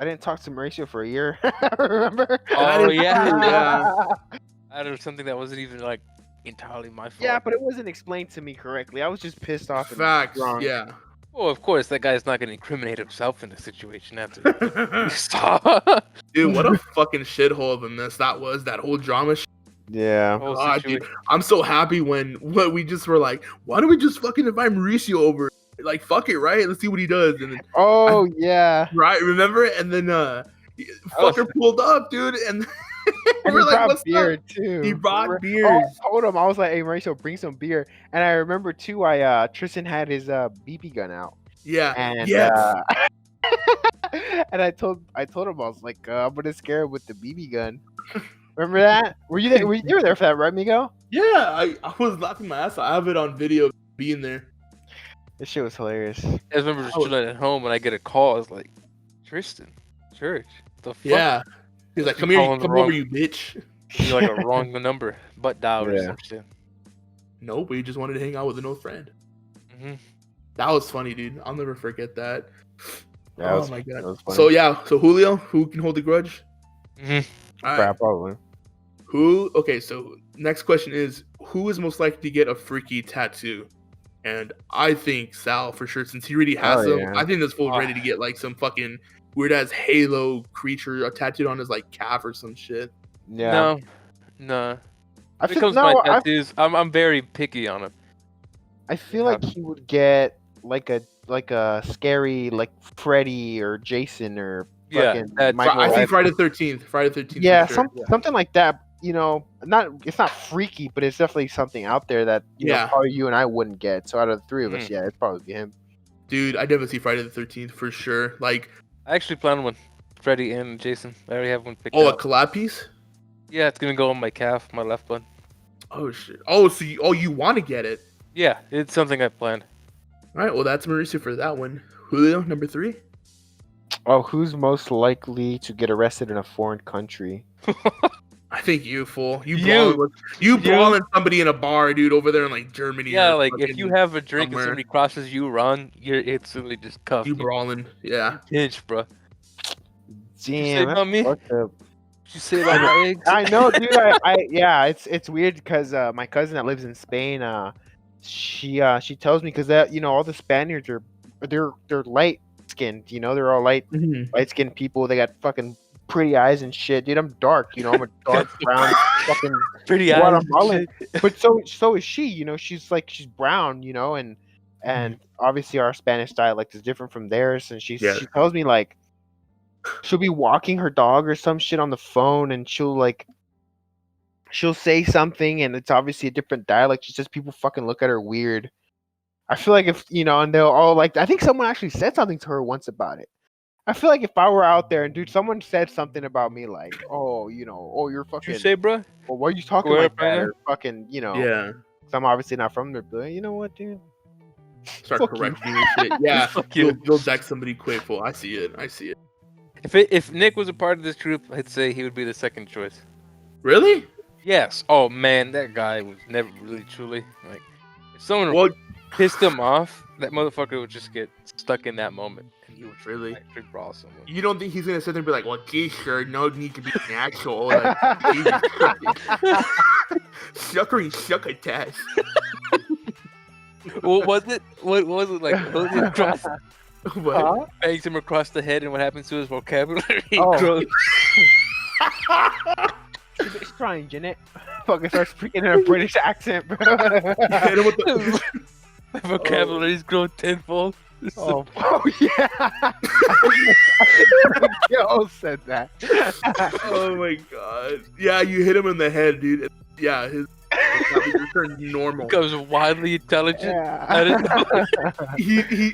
I didn't talk to Mauricio for a year. Remember? Oh yeah, yeah. Out of something that wasn't even like entirely my fault. Yeah, but it wasn't explained to me correctly. I was just pissed off. Facts. Wrong. Yeah. Well, of course, that guy's not gonna incriminate himself in the situation after. Dude, what a fucking shithole of a mess that was. That whole drama. Yeah. God, dude, I'm so happy when we just were like, why don't we just fucking invite Mauricio over? Like, fuck it, right? Let's see what he does. And then, yeah. Right, remember? And then fucker pulled up, dude, and we're like, what's beer up? too. He brought beers. I told him, I was like, hey Mauricio, bring some beer. And I remember too, Tristan had his BB gun out. Yeah. And and I told him, I was like, I'm gonna scare him with the BB gun. Remember that? Were you there? You were there for that, right, Miguel? Yeah, I was laughing my ass off. I have it on video being there. This shit was hilarious. I remember just chilling at home when I get a call. I was like, Tristan, church, the fuck? Yeah. He's like, come over, you bitch. You're like a wrong number, butt dial or some shit. No, we just wanted to hang out with an old friend. Mm-hmm. That was funny, dude. I'll never forget that. Yeah, my god. So Julio, who can hold a grudge? Mm-hmm. All right. Probably. Okay, so next question is, who is most likely to get a freaky tattoo? And I think Sal, for sure, since he already has them. Yeah. I think this fool ready to get like some fucking weird ass Halo creature tattooed on his like calf or some shit. Yeah. No. When it comes to my tattoos, I'm very picky on them. I feel like he would get like a scary like Freddy or Jason or fucking Michael. I think Friday the 13th. Friday the 13th. Yeah, something like that. You know, it's not freaky, but it's definitely something out there that you know, probably you and I wouldn't get. So out of the 3 of us, it'd probably be him. Dude, I definitely see Friday the 13th for sure. Like, I actually plan one, Freddy and Jason. I already have one picked out. Oh, a collab piece? Yeah, it's gonna go on my calf, my left one. Oh shit. Oh, so you want to get it? Yeah, it's something I planned. All right, well that's Mauricio for that one. Julio, number 3. Oh, who's most likely to get arrested in a foreign country? I think you, fool. You brawling somebody in a bar, dude, over there in like Germany. Yeah, like if you have a drink and somebody crosses you, run, you're instantly just cuffed. You brawling, yeah. Pinch, bro. Damn, you say about me? Did you say about my eggs? I know, dude. It's weird because my cousin that lives in Spain, she tells me because all the Spaniards they're light skinned, they're all light skinned people. They got fucking pretty eyes and shit, dude. I'm dark, I'm a dark brown fucking pretty eyes. But so is she, she's brown, and obviously our Spanish dialect is different from theirs, and she tells me like she'll be walking her dog or some shit on the phone, and she'll say something, and it's obviously a different dialect. She says people fucking look at her weird. I feel like if and they'll all like. I think someone actually said something to her once about it. I feel like if I were out there and dude, someone said something about me like, oh, you're fucking. What you say, bro? Well, why are you talking like that? Or fucking, Yeah. So I'm obviously not from there, but you know what, dude? Start correcting your shit. Yeah. You'll deck somebody quick. Well, I see it. If Nick was a part of this group, I'd say he would be the second choice. Really? Yes. Oh man, that guy was never really truly like. If someone pissed him off, that motherfucker would just get stuck in that moment, and he would really actually brawl someone. You don't think he's gonna sit there and be like, "Well, geez, sure, no need to be natural." Like, What was it? What was it like? What was it? What? Huh? Bangs him across the head, and what happens to his vocabulary? He Oh. grows. It's a bit strange, isn't it? Fucking starts speaking in a British accent, bro. Hit him with the- My vocabulary's grown tenfold. Oh, yeah. Yo said that. Oh my god. Yeah, you hit him in the head, dude. Yeah, his just turned normal. Becomes wildly intelligent. I Yeah. didn't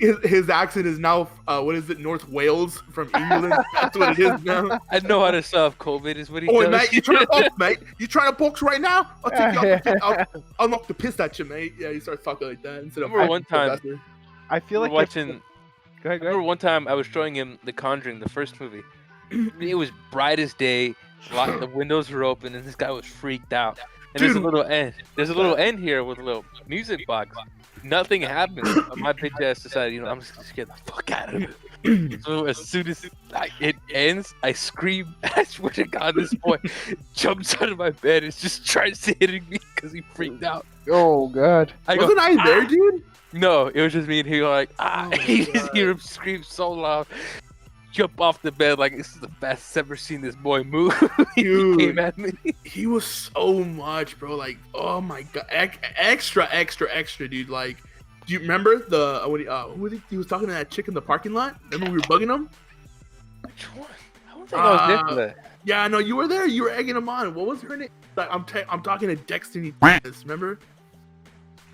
know. His accent is now what is it? North Wales from England. That's what it is now. I know how to solve COVID. Is what he Oh, does. mate, you trying to box, mate? You trying to box right now? I'll take you off the I'll knock the piss at you, mate. Yeah, he starts talking like that instead of. Remember one time- Professor. I feel like watching. Go ahead, I remember one time I was showing him The Conjuring, the first movie. It was bright as day. The windows were open, and this guy was freaked out. And there's a Dude. little end. There's a little end here with a little music box. Nothing happens. But my bitch ass decided, I'm just gonna scare the fuck out of it. So as soon as it ends, I scream. I swear to God, this boy jumps out of my bed and just tries hitting me because he freaked out. Oh god. I go, Wasn't I there, dude? no, it was just me and he were like, Oh my you just God. hear him scream so loud, jump off the bed like this is the best I've ever seen this boy move. He Dude. came at me. He was so much, bro. Like, oh my god, extra, dude. Like, do you remember the when who was he was talking to that chick in the parking lot? Remember we were bugging him? Which one? I don't think I was there for that. Yeah, no, you were there. You were egging him on. What was her name? Like, I'm talking to Destiny. Remember?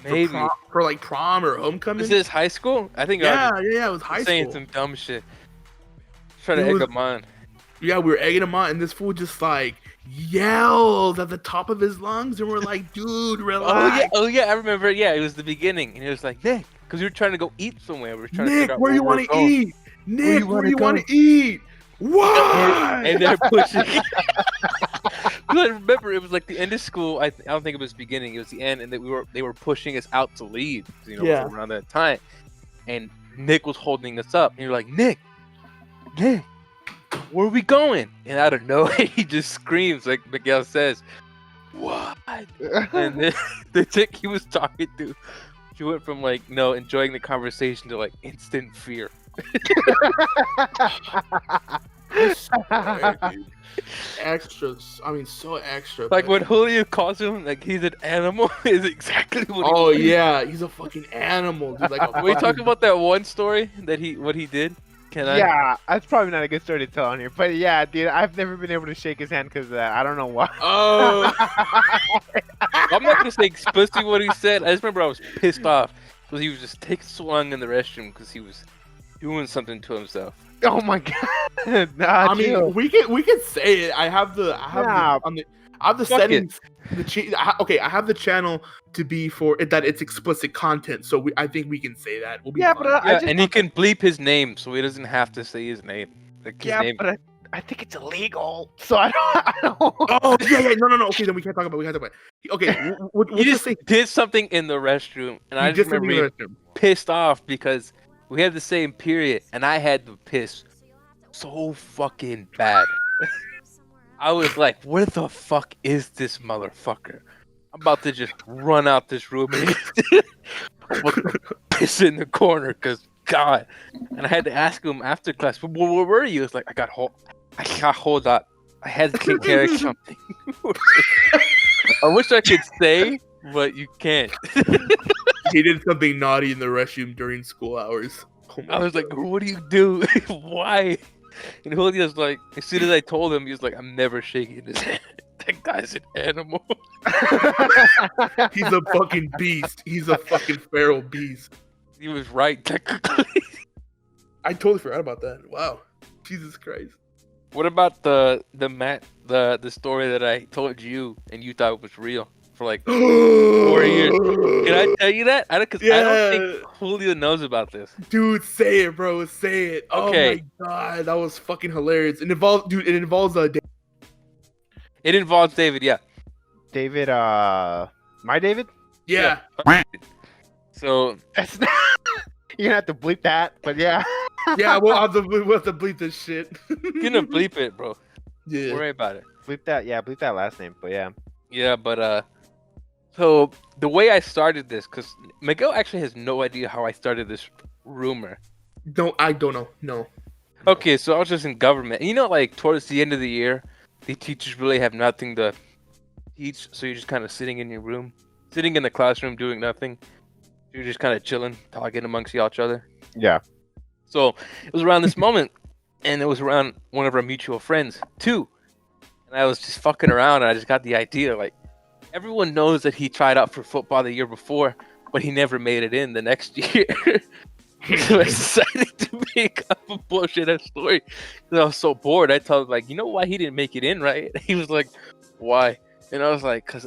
Maybe. For like prom or homecoming. Is this high school? I think I Yeah, was yeah, it was high saying school. some dumb shit. Try to It egg was- him on. Yeah, we were egging him on, and this fool just like yelled at the top of his lungs, and we're like, dude, relax. Oh yeah, I remember. Yeah, it was the beginning, and he was like, Nick, because we were trying to go eat somewhere. We were trying to Nick, figure out where you want want to eat? Nick, where you want to eat? What? And they're pushing. Because I remember it was like the end of school. I don't think it was beginning. It was the end, and they were pushing us out to leave. Yeah. Around that time, and Nick was holding us up, and you're like, Nick, where are we going? And out of nowhere, he just screams like Miguel says, "What?" And then the chick he was talking to, she went from like enjoying the conversation to like instant fear. Extra. I mean, so extra. Like but- when Julio calls him like he's an animal is exactly what. Oh he yeah, he's a fucking animal, dude. Like, We talking about that one story that what he did. Can I? Yeah, that's probably not a good story to tell on here. But yeah, dude, I've never been able to shake his hand because of that. I don't know why. Oh. I'm not gonna say explicitly what he said. I just remember I was pissed off because he was just taking so long in the restroom because he was doing something to himself. Oh my god. Nah, I mean, chill. we can say it. I have the Nah. settings. I have the channel to be for it that it's explicit content. So I think we can say that. We'll be Yeah, fine. but Yeah, and he can bleep his name so he doesn't have to say his name. Like his yeah, name. but I think it's illegal. So I don't. Oh yeah, no. Okay, then we can't talk about. Okay, we'll He just just say did something in the restroom, and I he just did something remember in being the restroom. pissed off because we had the same period, and I had to piss so fucking bad. I was like, "Where the fuck is this motherfucker? I'm about to just run out this room and piss in the corner, because God." And I had to ask him after class, "Where were you?" It's like, I got hold up. I had to take care of something." I wish I could say, but you can't. He did something naughty in the restroom during school hours. Oh my I was like, God. "What do you do? Why?" And Julio's like, as soon as I told him, he was like, "I'm never shaking his hand. That guy's an animal." He's a fucking beast. He's a fucking feral beast. He was right, technically. I totally forgot about that. Wow, Jesus Christ. What about the story that I told you and you thought was real for like 4 years? Can I tell you that? I don't think Julio knows about this. Dude, say it, bro. Say it. Okay. Oh my god, that was fucking hilarious. It involves It involves David, yeah. David, my David? yeah. So That's not... You're gonna have to bleep that, but yeah. Yeah, we'll have to bleep this shit. you're gonna bleep it, bro. Don't Yeah. worry about it. Bleep that last name, but yeah. Yeah, but so the way I started this, because Miguel actually has no idea how I started this rumor. No, I don't know. No. Okay, so I was just in government. You know, like towards the end of the year, the teachers really have nothing to teach, so you're just kind of sitting in your room, sitting in the classroom doing nothing. You're just kind of chilling, talking amongst each other. Yeah. So it was around this moment, and it was around one of our mutual friends too. And I was just fucking around, and I just got the idea. Like, everyone knows that he tried out for football the year before, but he never made it in the next year. So I decided to make up a bullshit ass story. 'Cause I was so bored. I told him, like, you know why he didn't make it in, right? He was like, why? And I was like, cause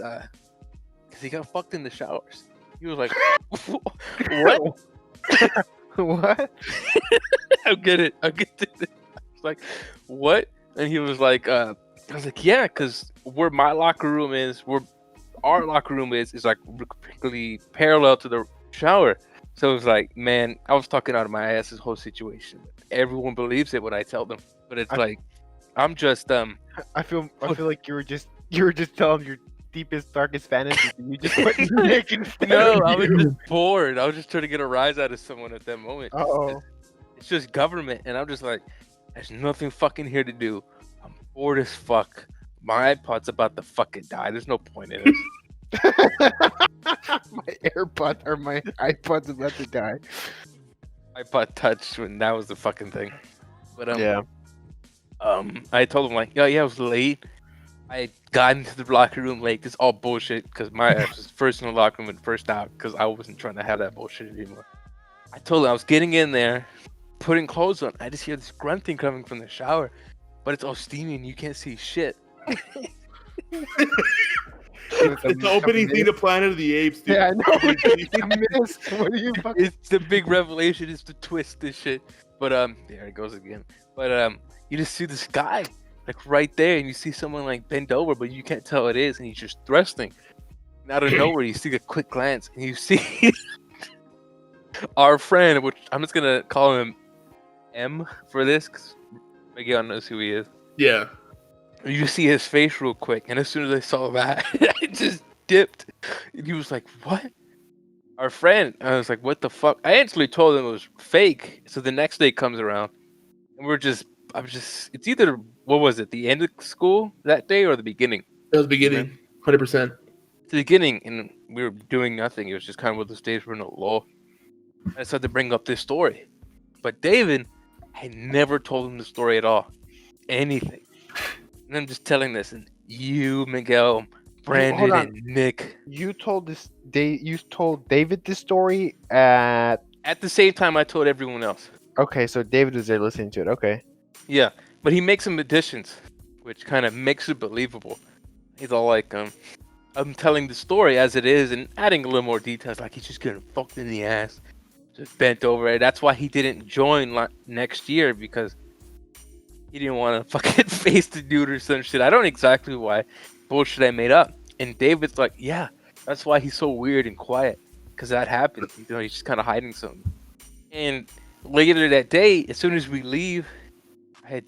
he got fucked in the showers. He was like, what? What? I'll get it. I was like, what? And he was like, I was like, yeah, because where my locker room is, where our locker room is like really parallel to the shower. So it was like, man, I was talking out of my ass this whole situation. Everyone believes it when I tell them, but it's like, I'm just I feel like you were just telling your deepest, darkest fantasies, and you just wasn't making fun no, of I was you. just bored. I was just trying to get a rise out of someone at that moment. Uh-oh. It's just government, and I'm just like, there's nothing fucking here to do. I'm bored as fuck. My iPod's about to fucking die. There's no point in this. My iPod's about to die. iPod Touch when that was the fucking thing. But Yeah. I told him like, yeah, I was late. I got into the locker room late. This is all bullshit because my ass was first in the locker room and first out because I wasn't trying to have that bullshit anymore. I told him I was getting in there, putting clothes on. I just hear this grunting coming from the shower, but it's all steamy and you can't see shit. It's the opening thing to Planet of the Apes, dude. Yeah, I know. What do you fucking... It's the big revelation. It's the twist. This shit. But there it goes again. But you just see this guy like right there, and you see someone like bend over, but you can't tell what it is, and he's just thrusting. And out of nowhere, you see a quick glance, and you see our friend, which I'm just gonna call him M for this, because Miguel knows who he is. Yeah. You see his face real quick, and as soon as I saw that, I just dipped. And he was like, "What?" Our friend. I was like, "What the fuck?" I instantly told him it was fake. So the next day comes around, and it's either, what was it, the end of school that day or the beginning? It was beginning, 100%. The beginning, and we were doing nothing. It was just kind of one of those days we're in a lull. I decided to bring up this story, but David had never told him the story at all, anything. And I'm just telling this, and you, Miguel, Brandon, and Nick. You told David this story at the same time I told everyone else. Okay, so David was there listening to it. Okay. Yeah, but he makes some additions, which kind of makes it believable. He's all like, I'm telling the story as it is and adding a little more details, like he's just getting fucked in the ass, just bent over. That's why he didn't join next year, because he didn't want to fucking face the dude or some shit. I don't know exactly why. Bullshit I made up. And David's like, yeah, that's why he's so weird and quiet, because that happened. You know, he's just kind of hiding something. And later that day, as soon as we leave,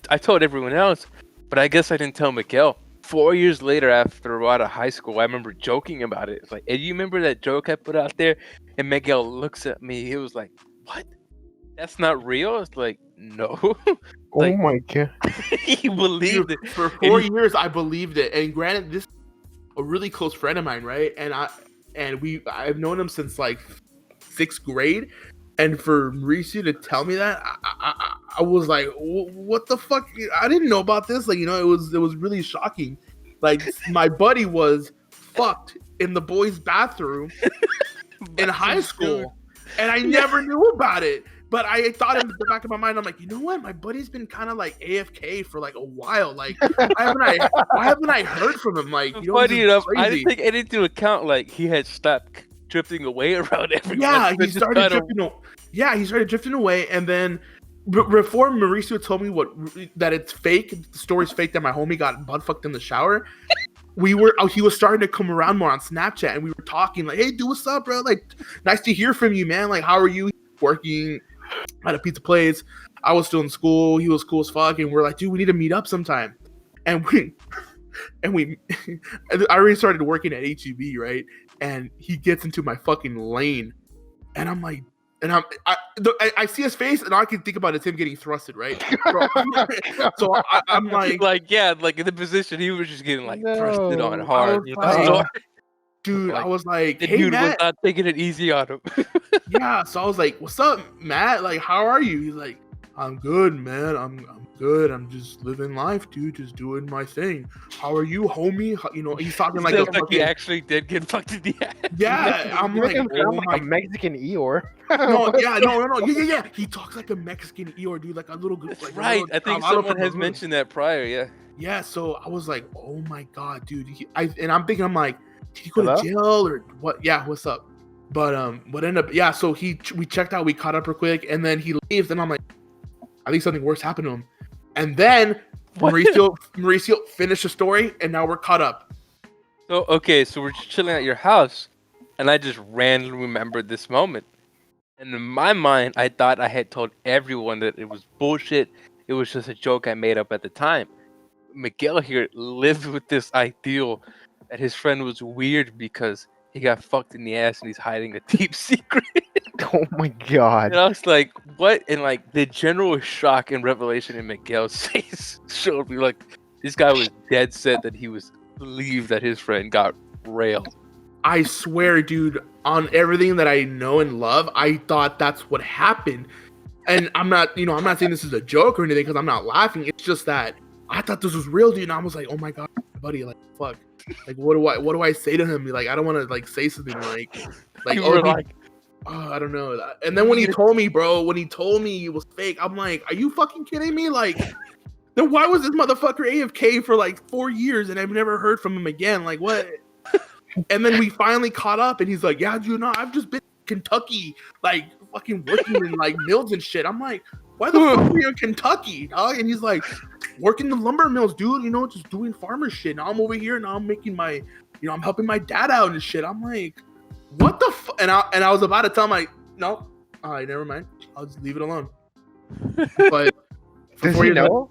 I told everyone else, but I guess I didn't tell Miguel. 4 years later, after we're out of high school, I remember joking about it. It's like, hey, you remember that joke I put out there? And Miguel looks at me. He was like, what? That's not real? It's like, no. Like, oh my god. He believed it. For 4 years, I believed it. And granted, this is a really close friend of mine, right? And I've known him since like 6th grade. And for Mauricio to tell me that, I was like, what the fuck? I didn't know about this. Like, you know, it was really shocking. Like, my buddy was fucked in the boys' bathroom in high school. And I never knew about it. But I thought in the back of my mind, I'm like, you know what? My buddy's been kind of like AFK for like a while. Like, why haven't I heard from him? Like, you know, funny enough, I didn't take anything into account. Like, he had stopped drifting away around everyone. Yeah, he started drifting away, and then before Mauricio told me that it's fake, the story's fake, that my homie got butt fucked in the shower. He was starting to come around more on Snapchat, and we were talking like, "Hey, dude, what's up, bro? Like, nice to hear from you, man. Like, how are you? Working at a pizza place. I was still in school. He was cool as fuck, and we're like, dude, we need to meet up sometime." And I already started working at HEB, right? And he gets into my fucking lane, and I'm like, And I see his face, and all I can think about is him getting thrusted, right? So I'm like, like in the position he was just getting like thrusted on No. hard. dude, Like, I was like, the hey, dude was Matt. not taking it easy on him. Yeah, so I was like, what's up, Matt? Like, how are you? He's like, I'm good, man. I'm good. I'm just living life, dude. Just doing my thing. How are you, homie? You know, he's talking like Sounds like he actually did get fucked in the ass. Yeah, I'm You like, make him sound oh like my. a Mexican Eeyore. No, yeah. He talks like a Mexican Eeyore, dude, like a little. That's like right. little I think Carvalho someone from the has hood. mentioned that prior. Yeah. Yeah, so I was like, oh my god, dude. And I'm thinking, I'm like, did he go Hello? to jail or what? Yeah, what's up? But what ended up? Yeah, so we checked out, we caught up real quick, and then he leaves, and I'm like, I think something worse happened to him. And then Mauricio finished the story, and now we're caught up. So we're just chilling at your house, and I just randomly remembered this moment. And in my mind, I thought I had told everyone that it was bullshit. It was just a joke I made up at the time. Miguel here lived with this ideal that his friend was weird because he got fucked in the ass and he's hiding a deep secret. Oh my god. And I was like, what? And like the general shock and revelation in Miguel's face showed me like this guy was dead set that he was believed that his friend got railed. I swear, dude, on everything that I know and love, I thought that's what happened. And I'm not saying this is a joke or anything because I'm not laughing. It's just that I thought this was real, dude. And I was like, oh my god, buddy, like fuck. Like what do I say to him? Like I don't want to like say something like I don't know. And then when he told me, bro, it was fake, I'm like, are you fucking kidding me? Like, then why was this motherfucker AFK for like 4 years and I've never heard from him again? Like, what? And then we finally caught up, and he's like, yeah, dude, no, I've just been in Kentucky, like fucking working in like mills and shit. I'm like, why the fuck are you in Kentucky, dog? And he's like, working the lumber mills, dude, you know, just doing farmer shit. Now I'm over here, now I'm making my, you know, I'm helping my dad out and shit. I'm like, what the fuck? And I was about to tell him, like, no, all right, never mind. I'll just leave it alone. But Does he know?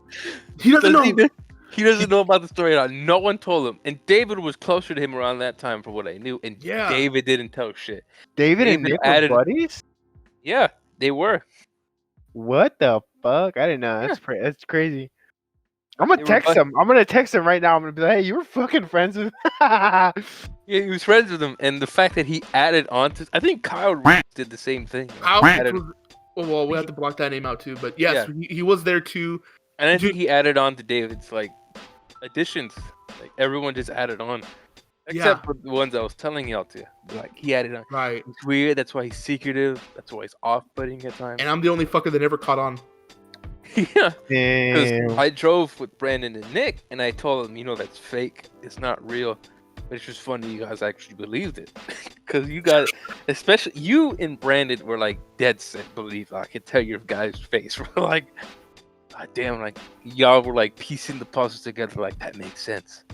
He doesn't know. He doesn't know about the story at all. No one told him. And David was closer to him around that time, for what I knew. And Yeah. David didn't tell shit. David and Nick were buddies? Yeah, they were. What the fuck? I didn't know. That's crazy. I'm gonna text him. I'm gonna text him right now. I'm gonna be like, hey, you were fucking friends with Yeah, he was friends with him. And the fact that he added on to... I think Kyle did the same thing. Well, we have to block that name out too. But yes, yeah. he was there too. And I think he added on to David's like additions. Like everyone just added on, except for the ones I was telling y'all to. Like he added on. Right. It's weird. That's why he's secretive. That's why he's off-putting at times. And I'm the only fucker that never caught on. Yeah. Because I drove with Brandon and Nick, and I told them, you know, that's fake. It's not real. But it's just funny you guys actually believed it. Because you guys, especially you and Brandon, were like dead set believe. I could tell your guys' face. We're like, God damn, like y'all were like piecing the puzzles together. Like that makes sense.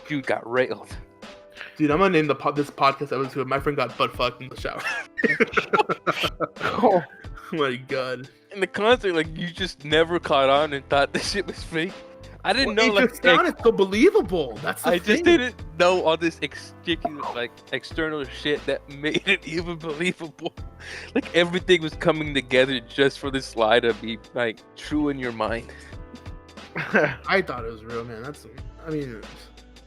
Dude got railed. Dude, I'm gonna name this podcast episode. My friend got butt fucked in the shower. Oh my god! In the concert, like you just never caught on and thought this shit was fake. I didn't know. It just sounded so believable. That's the thing. Just didn't know all this external shit that made it even believable. Like everything was coming together just for this lie to be like true in your mind. I thought it was real, man.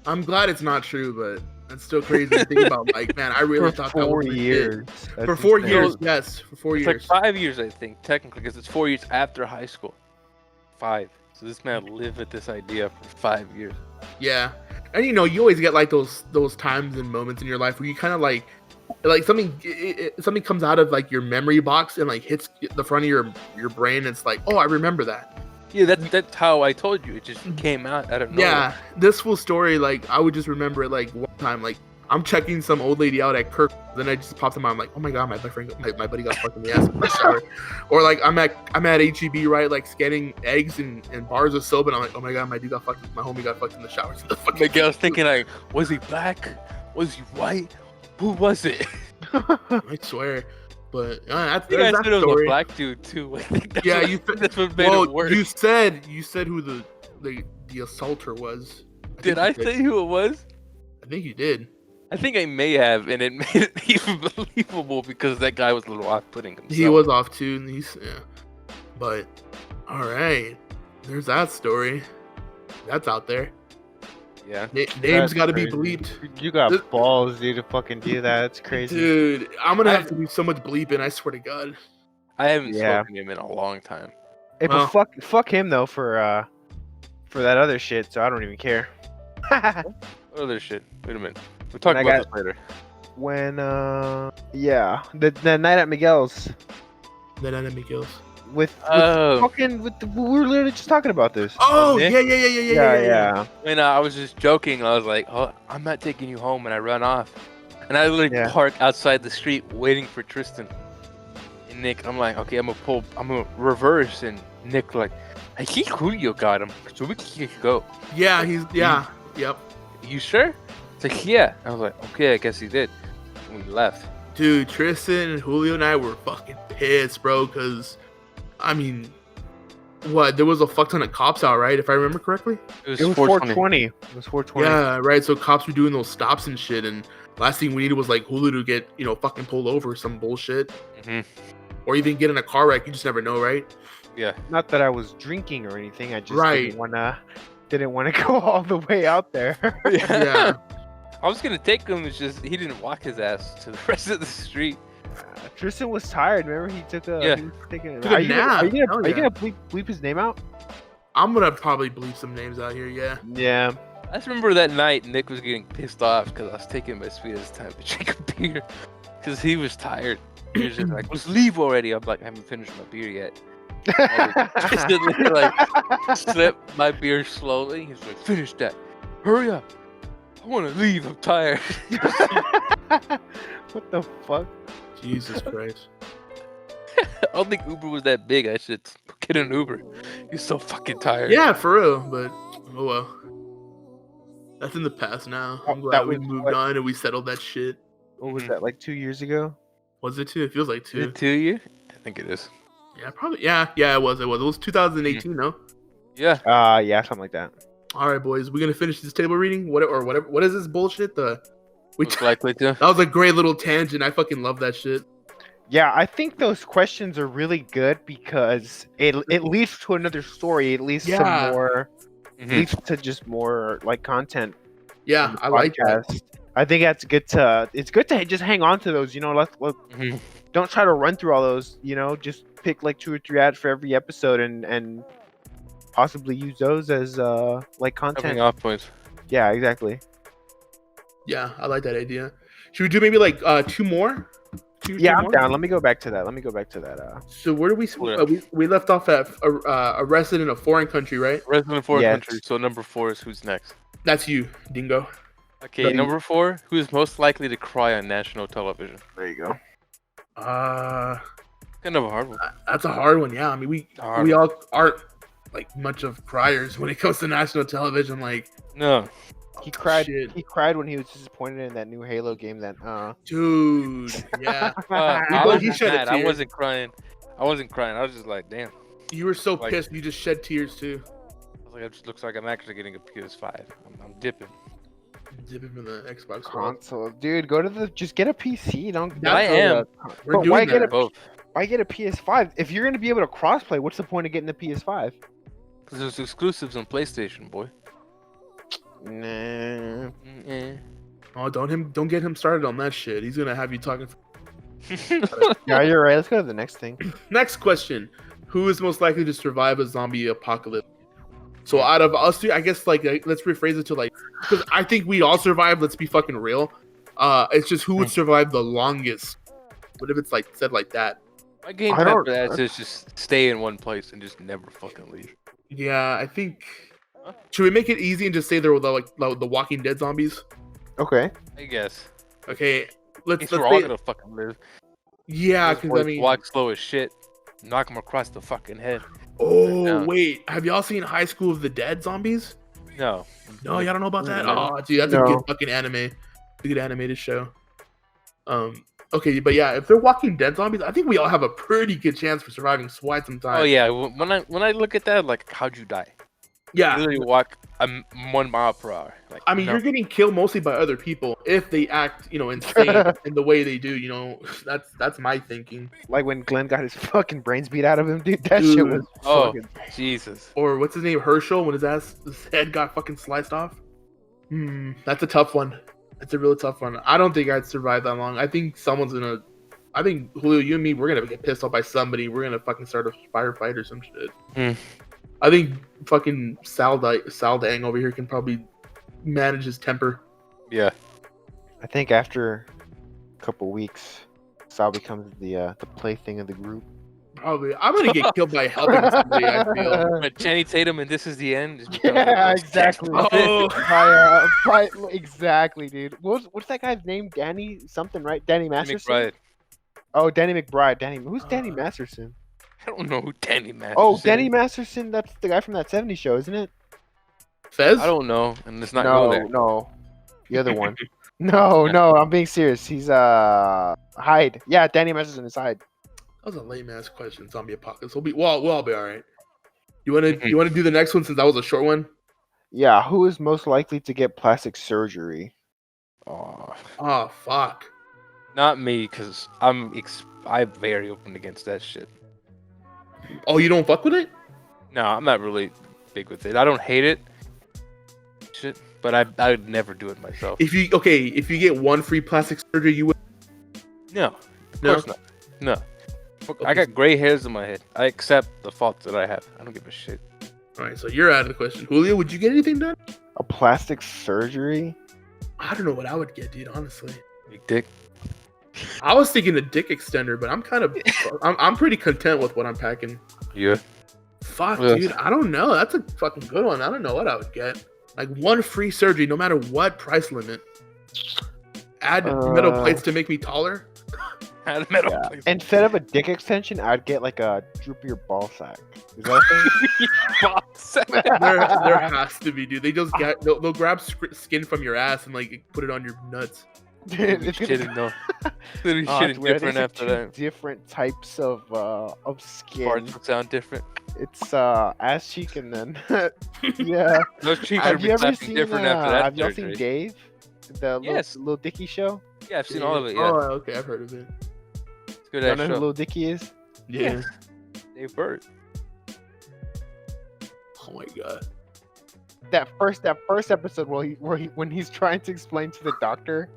I'm glad it's not true, but that's still crazy to think about. Like, man, I really thought that was 4 years. For 4 years, yes, for 4 years. It's like 5 years, I think, technically, because it's 4 years after high school. 5. So this man lived with this idea for 5 years. Yeah, and you know, you always get like those times and moments in your life where you kind of like something comes out of like your memory box and like hits the front of your brain. And it's like, oh, I remember that. Yeah, that's how I told you. It just came out of nowhere. Yeah, this full story, like I would just remember it like one time, like I'm checking some old lady out at Kirk, then I just popped in my mind, I'm like, oh my god, my buddy got fucked in the ass in the shower. Or like I'm at HEB, right, like scanning eggs and bars of soap, and I'm like, oh my god, my homie got fucked in the shower. Miguel's thinking like, was he black? Was he white? Who was it? I swear. But that's I think I that said it was story. a black dude too. Yeah, that's what made it worse. You said who the assaulter was. Did I say who it was? I think you did. I think I may have, and it made it even believable because that guy was a little off-putting himself. He was off too, and but all right, there's that story. That's out there. Yeah. Names got to be crazy. bleeped. You got balls, dude, to fucking do that. It's crazy. Dude, I'm gonna have to do so much bleeping. I swear to God. I haven't Yeah. spoken to him in a long time. Hey, Well. but fuck him though for that other shit. So I don't even care. What other shit? Wait a minute. We'll talk I about got- this later. When the night at Miguel's Then enemy kills. with Oh. fucking we were literally just talking about this. Oh Nick? yeah. When I was just joking, I was like, "Oh, I'm not taking you home," and I run off, and I literally Yeah. park outside the street waiting for Tristan and Nick. I'm like, "Okay, I'm gonna reverse," and Nick like, "I think Julio got him, so we can go." Yeah, yep. You sure? It's like, yeah. I was like, okay, I guess he did. And we left. Dude, Tristan and Julio and I were fucking pissed, bro, because, I mean, what, there was a fuck ton of cops out, right, if I remember correctly? It was 420. It was 420. Yeah, right, so cops were doing those stops and shit, and last thing we needed was, like, Julio to get, fucking pulled over or some bullshit. Mhm. Or even get in a car wreck, you just never know, right? Yeah. Not that I was drinking or anything. I just Right. didn't wanna go all the way out there. Yeah. I was gonna take him. It's just he didn't walk his ass to the rest of the street. Tristan was tired. Remember, he took a. Yeah. He was taking, Took a nap. Are you Hell gonna yeah. bleep his name out? I'm gonna probably bleep some names out here, yeah. Yeah. I just remember that night Nick was getting pissed off because I was taking my sweetest time to drink a beer because he was tired. He was just like, "Let's leave already." I'm like, "I haven't finished my beer yet." Just like sip my beer slowly. He's like, "Finish that. Hurry up. I want to leave. I'm tired." What the fuck? Jesus Christ. I don't think Uber was that big. I should get an Uber. He's so fucking tired. Yeah, for real, but, oh well. That's in the past now. I'm Oh, glad that we was moved what- on and we settled that shit. What was Mhm. that? Like 2 years ago? Was it 2? It feels like Is 2. it 2 years? I think it is. Yeah, probably. Yeah, it was. It was 2018, no? Yeah. Yeah, something like that. All right, boys, we're gonna finish this table reading. Whatever. What is this bullshit? Most likely to. That was a great little tangent. I fucking love that shit. Yeah, I think those questions are really good because it leads to another story. It leads Yeah. to more. Mhm. Leads to just more like content. Yeah, on the I like that. podcast. I think that's good to. It's good to just hang on to those. Let Mhm. don't try to run through all those. Just pick like 2 or 3 ads for every episode and possibly use those as like content. Jumping off points. Yeah, exactly. Yeah, I like that idea. Should we do maybe like 2 more? Two Yeah, I'm more? down. Let me go back to that. So where do we left off at arrested in a foreign country, right? Resident foreign Yes. country. So number 4 is who's next. That's you, Dingo. Okay, But- number 4. Who is most likely to cry on national television? There you go. Kind of a hard one. That's a hard one. Yeah, I mean Hard we all aren't like much of criers when it comes to national television. Like, No. He cried. shit. He cried when he was disappointed in that new Halo game. Dude, yeah, I both- wasn't he shed a mad. I tear. wasn't crying. I was just like, damn. you were so Like- pissed. You just shed tears too. I was like, it just looks like I'm actually getting a PS5. I'm dipping. Dipping from the Xbox One. console, dude. Just get a PC. Don't. I don't go am. to- We're But doing why that. get a Both. Why get a PS5 if you're gonna be able to crossplay? What's the point of getting the PS5? Because there's exclusives on PlayStation, boy. Nah. Eh. Oh, don't get him started on that shit. He's gonna have you talking. Yeah, you're right. Let's go to the next thing. Next question: who is most likely to survive a zombie apocalypse? So out of us two, I guess like let's rephrase it to like, because I think we all survive. Let's be fucking real. It's just who would survive the longest. What if it's like said like that? My game I plan don't- for that is just stay in one place and just never fucking leave. Yeah, I think. Should we make it easy and just say they're like the Walking Dead zombies? Okay. I guess. Okay, let's Guess we're all say, gonna fucking live. yeah, Those because I boys mean, walk slow as shit. Knock them across the fucking head. oh down. wait, have y'all seen High School of the Dead zombies? No. No, y'all don't know about that. No. Oh, dude, that's a No. good fucking anime. It's a good animated show. Okay, but yeah, if they're Walking Dead zombies, I think we all have a pretty good chance for surviving quite some time. Oh yeah. When I look at that, I'm like, how'd you die? yeah. You literally walk 1 mile per hour. Like, I mean, no. you're getting killed mostly by other people if they act, insane in the way they do. That's my thinking. Like when Glenn got his fucking brains beat out of him, dude. That shit Dude. was Oh, fucking. Jesus. Or what's his name, Herschel, when his head got fucking sliced off. That's a tough one. It's a real tough one. I don't think I'd survive that long. I think I think Julio, you and me, we're gonna get pissed off by somebody. We're gonna fucking start a firefight or some shit. I think fucking Sal Dang over here can probably manage his temper. Yeah. I think after a couple weeks, Sal becomes the plaything of the group. Probably. I'm gonna get killed by helping somebody, I feel. But Channing Tatum and This Is the End. Just becomes Yeah, like, exactly. Oh. Exactly, dude. What's that guy's name? Danny something, right? Danny Masterson. McBride. Oh, Danny McBride. Who's Danny Masterson? I don't know who Danny Masterson Oh, is. Danny Masterson. That's the guy from that '70s show, isn't it? Fez? I don't know, and let's not go there. No, the other one. No, I'm being serious. He's Hyde. Yeah, Danny Masterson is Hyde. That was a lame ass question. Zombie apocalypse. We'll all be all right. You wanna do the next one since that was a short one? Yeah, who is most likely to get plastic surgery? Oh, Fuck. not me, because I'm very open against that shit. Oh, you don't fuck with it? No, I'm not really big with it. I don't hate it, shit, but I would never do it myself. If you get one free plastic surgery, you would. No, of course not. No. I got gray hairs in my head. I accept the faults that I have. I don't give a shit. All right, so you're out of the question. Julio, would you get anything done? A plastic surgery? I don't know what I would get, dude. Honestly, Big dick. I was thinking a dick extender, but I'm pretty content with what I'm packing. Yeah. Fuck, Yes. dude. I don't know. That's a fucking good one. I don't know what I would get. Like one free surgery, no matter what price limit. Add metal plates to make me taller. Add metal plates. Instead of a dick extension, I'd get like a droopier ball sack. Is that a thing? There has to be, dude. They'll grab skin from your ass and like put it on your nuts. It's Shitting, no. Literally Oh, shitting it's weird. different It's after two that. different types of skin. Parts would sound different. It's ass cheek and then yeah. Those cheeks Have would you be ever slapping seen? different after that Have y'all surgery. seen Dave? The Yes. little Dicky show. Yeah, I've seen all of it. Yeah, Oh, okay. I've heard of it. it's a good You ass know who show. Little Dicky is? Yeah. Dave Bird. Oh my god. That first episode when he's trying to explain to the doctor.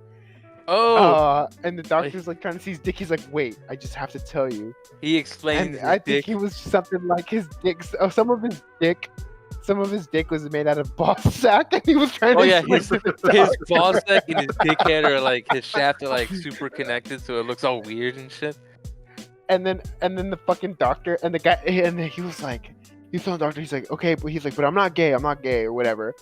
Oh, And the doctor's like trying to see his dick. He's like, "Wait, I just have to tell you." he explained And his I think dick. he was something like his dick. Oh, some of his dick was made out of ball sack, and he was trying Oh to. yeah, explain his to the doctor. ball sack and his dick head are like his shaft are like super connected, so it looks all weird and shit. And then the fucking doctor and the guy and he was like, he told the doctor, he's like, okay, but I'm not gay, or whatever.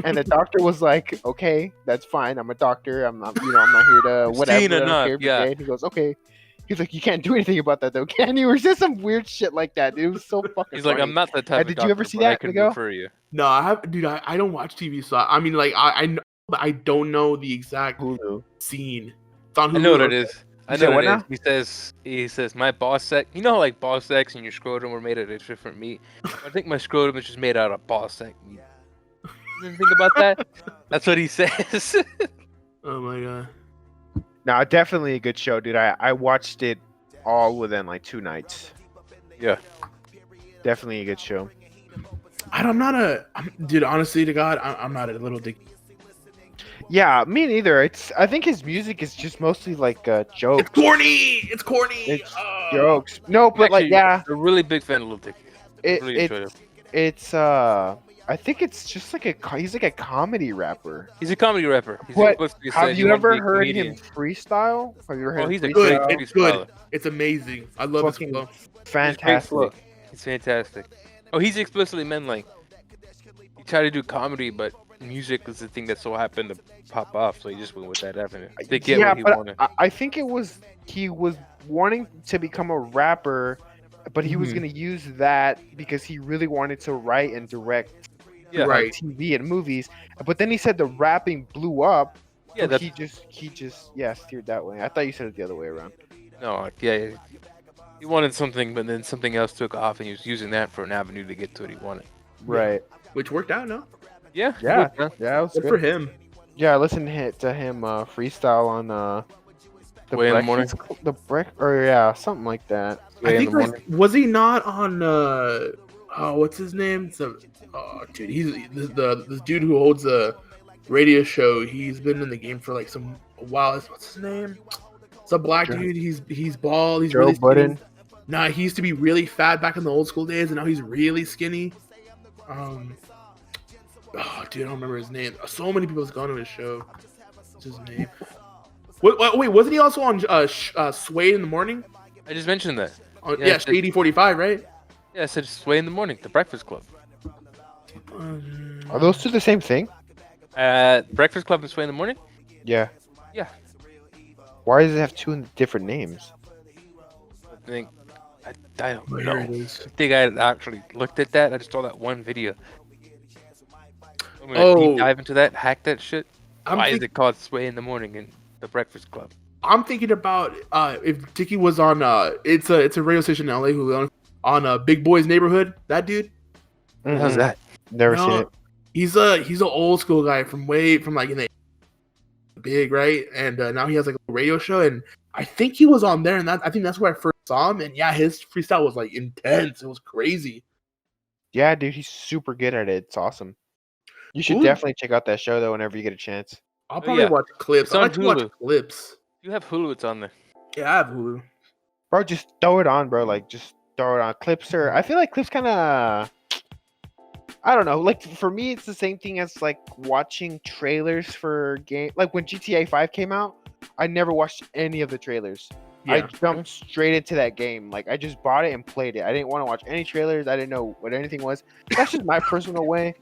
And the doctor was like, okay, that's fine, I'm a doctor, I'm not here to whatever. Seen I don't enough, care if you're yeah. gay." And he goes, okay. He's like, you can't do anything about that though, can you? Or just some weird shit like that, dude. It was so fucking. He's like, funny. I'm not the type of did doctor, you ever see but I that, can Miguel? refer you. No, I have, dude. I don't watch TV, so I mean, like, I know, but I don't know the exact Hulu. scene. It's on Hulu. I know what it is. I You said know what what it is. He says my ball sack. You know, how, like ball sacks and your scrotum were made out of different meat. I think my scrotum is just made out of ball sack meat. You didn't think about that? That's what he says. Oh my god. No, definitely a good show, dude. I watched it all within like 2 nights. Yeah. Definitely a good show. Dude, honestly to God, I'm not a little dick. Yeah, me neither. I think his music is just mostly like jokes. It's corny. It's corny. It's Oh. jokes. No, but like Actually, yeah, I'm a really big fan of Lil Dicky. Really enjoyed him. it's I think it's just like he's like a comedy rapper. He's a comedy rapper. He's But supposed to be Have said, you "wanna be ever a heard comedian." him freestyle? Have you ever heard Oh, him he's a freestyle? Good. great It's good. freestyler. It's amazing. I love his Fucking flow. He's great Fantastic. flow. He's fantastic. Oh, he's explicitly meant like he tried to do comedy, but music was the thing that so happened to pop off, so he just went with that avenue to get Yeah, what he but wanted. I think he was wanting to become a rapper, but he was Mhm. gonna use that because he really wanted to write and direct Yeah, Right. TV and movies. But then he said the rapping blew up. yeah, So that's he just steered that way. I thought you said it the other way around. no, like, yeah. He wanted something, but then something else took off, and he was using that for an avenue to get to what he wanted. Right. Which worked out, no? Yeah. Yeah, good, man. yeah, it was Good good. for him. Yeah, I listened to him freestyle on the Way in the morning. the break, or yeah, something like that. I Way in think the like morning. was he not on oh what's his name? Oh dude, he's this dude who holds a radio show. He's been in the game for like a while. What's his name? It's a black Joe, dude. He's bald. He's Joe really skinny. Budden. Nah, he used to be really fat back in the old school days, and now he's really skinny. Oh dude, I don't remember his name. So many people have gone to his show. What's his name? Wait, wasn't he also on Sway in the morning? I just mentioned that. Yeah, Shady 45, right? Yeah, I said Sway in the morning, the Breakfast Club. Are those two the same thing? Breakfast Club and Sway in the morning? Yeah. Yeah. Why does it have two different names? I think I don't Oh, know. here it is. I think I actually looked at that. I just saw that one video. I'm gonna deep dive into that, hack that shit. Why is it called Sway in the morning in the Breakfast Club? I'm thinking about if Dickie was on it's a radio station in LA who on Big Boy's Neighborhood. That dude. How's that? Never seen it. He's an old school guy from like in the big, right? And now he has like a radio show, and I think he was on there, and I think that's where I first saw him. And yeah, his freestyle was like intense. It was crazy. Yeah, dude, he's super good at it. It's awesome. You should definitely check out that show though whenever you get a chance. I'll probably watch clips. It's I on like to watch Hulu. clips. You have Hulu, it's on there. Yeah, I have Hulu. Bro, just throw it on, bro. Like, just throw it on. Clips I feel like clips kind of. I don't know. Like for me, it's the same thing as like watching trailers for game. Like when GTA 5 came out, I never watched any of the trailers. Yeah. I jumped straight into that game. Like I just bought it and played it. I didn't want to watch any trailers. I didn't know what anything was. That's just my personal way.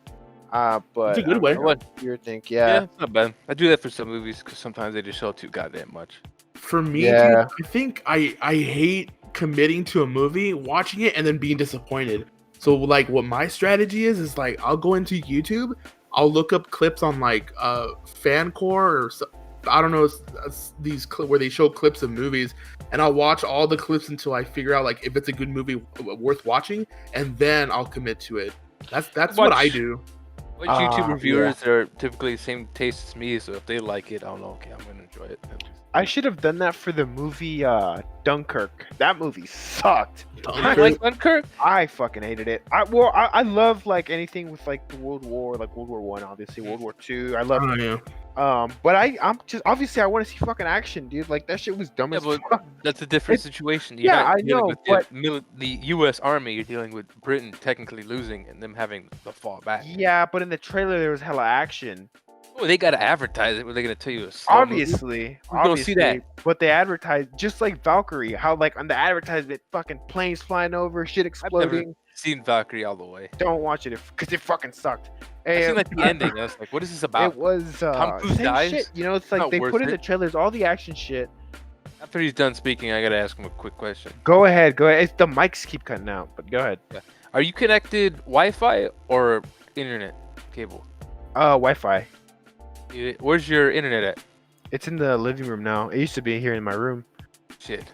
But It's a good way. What you think? Yeah, it's not bad. I do that for some movies because sometimes they just show too goddamn much. For me, Yeah. dude, I think I hate committing to a movie, watching it, and then being disappointed. So like what my strategy is like I'll go into YouTube, I'll look up clips on like Fancore or I don't know these where they show clips of movies, and I'll watch all the clips until I figure out like if it's a good movie worth watching, and then I'll commit to it. That's what I do. What YouTube reviewers are typically the same taste as me, so if they like it, I don't know. Okay, I'm gonna enjoy it. I should have done that for the movie Dunkirk. That movie sucked. I like Dunkirk. I fucking hated it. I love like anything with like the World War, like World War One, obviously World War Two. I love. But I'm just obviously I want to see fucking action, dude. Like that shit was dumb as fuck. That's a different situation. You're yeah, not I dealing know, with the U.S. Army. You're dealing with Britain technically losing and them having the fall back. Yeah, but in the trailer there was hella action. Oh, they gotta advertise it. What are they gonna tell you? Obviously, don't see that. But they advertise just like Valkyrie. How like on the advertisement, fucking planes flying over, shit exploding. I've never seen Valkyrie all the way. Don't watch it because it fucking sucked. I seen like the ending. I was like, what is this about? It was Tom Cruise same dies? shit. You know, it's like Not they worth put in it. the trailers all the action shit. After he's done speaking, I gotta ask him a quick question. Go ahead. It's the mics keep cutting out, but go ahead. Yeah. Are you connected Wi-Fi or internet cable? Wi-Fi. Where's your internet at? It's in the living room now. It used to be here in my room. Shit.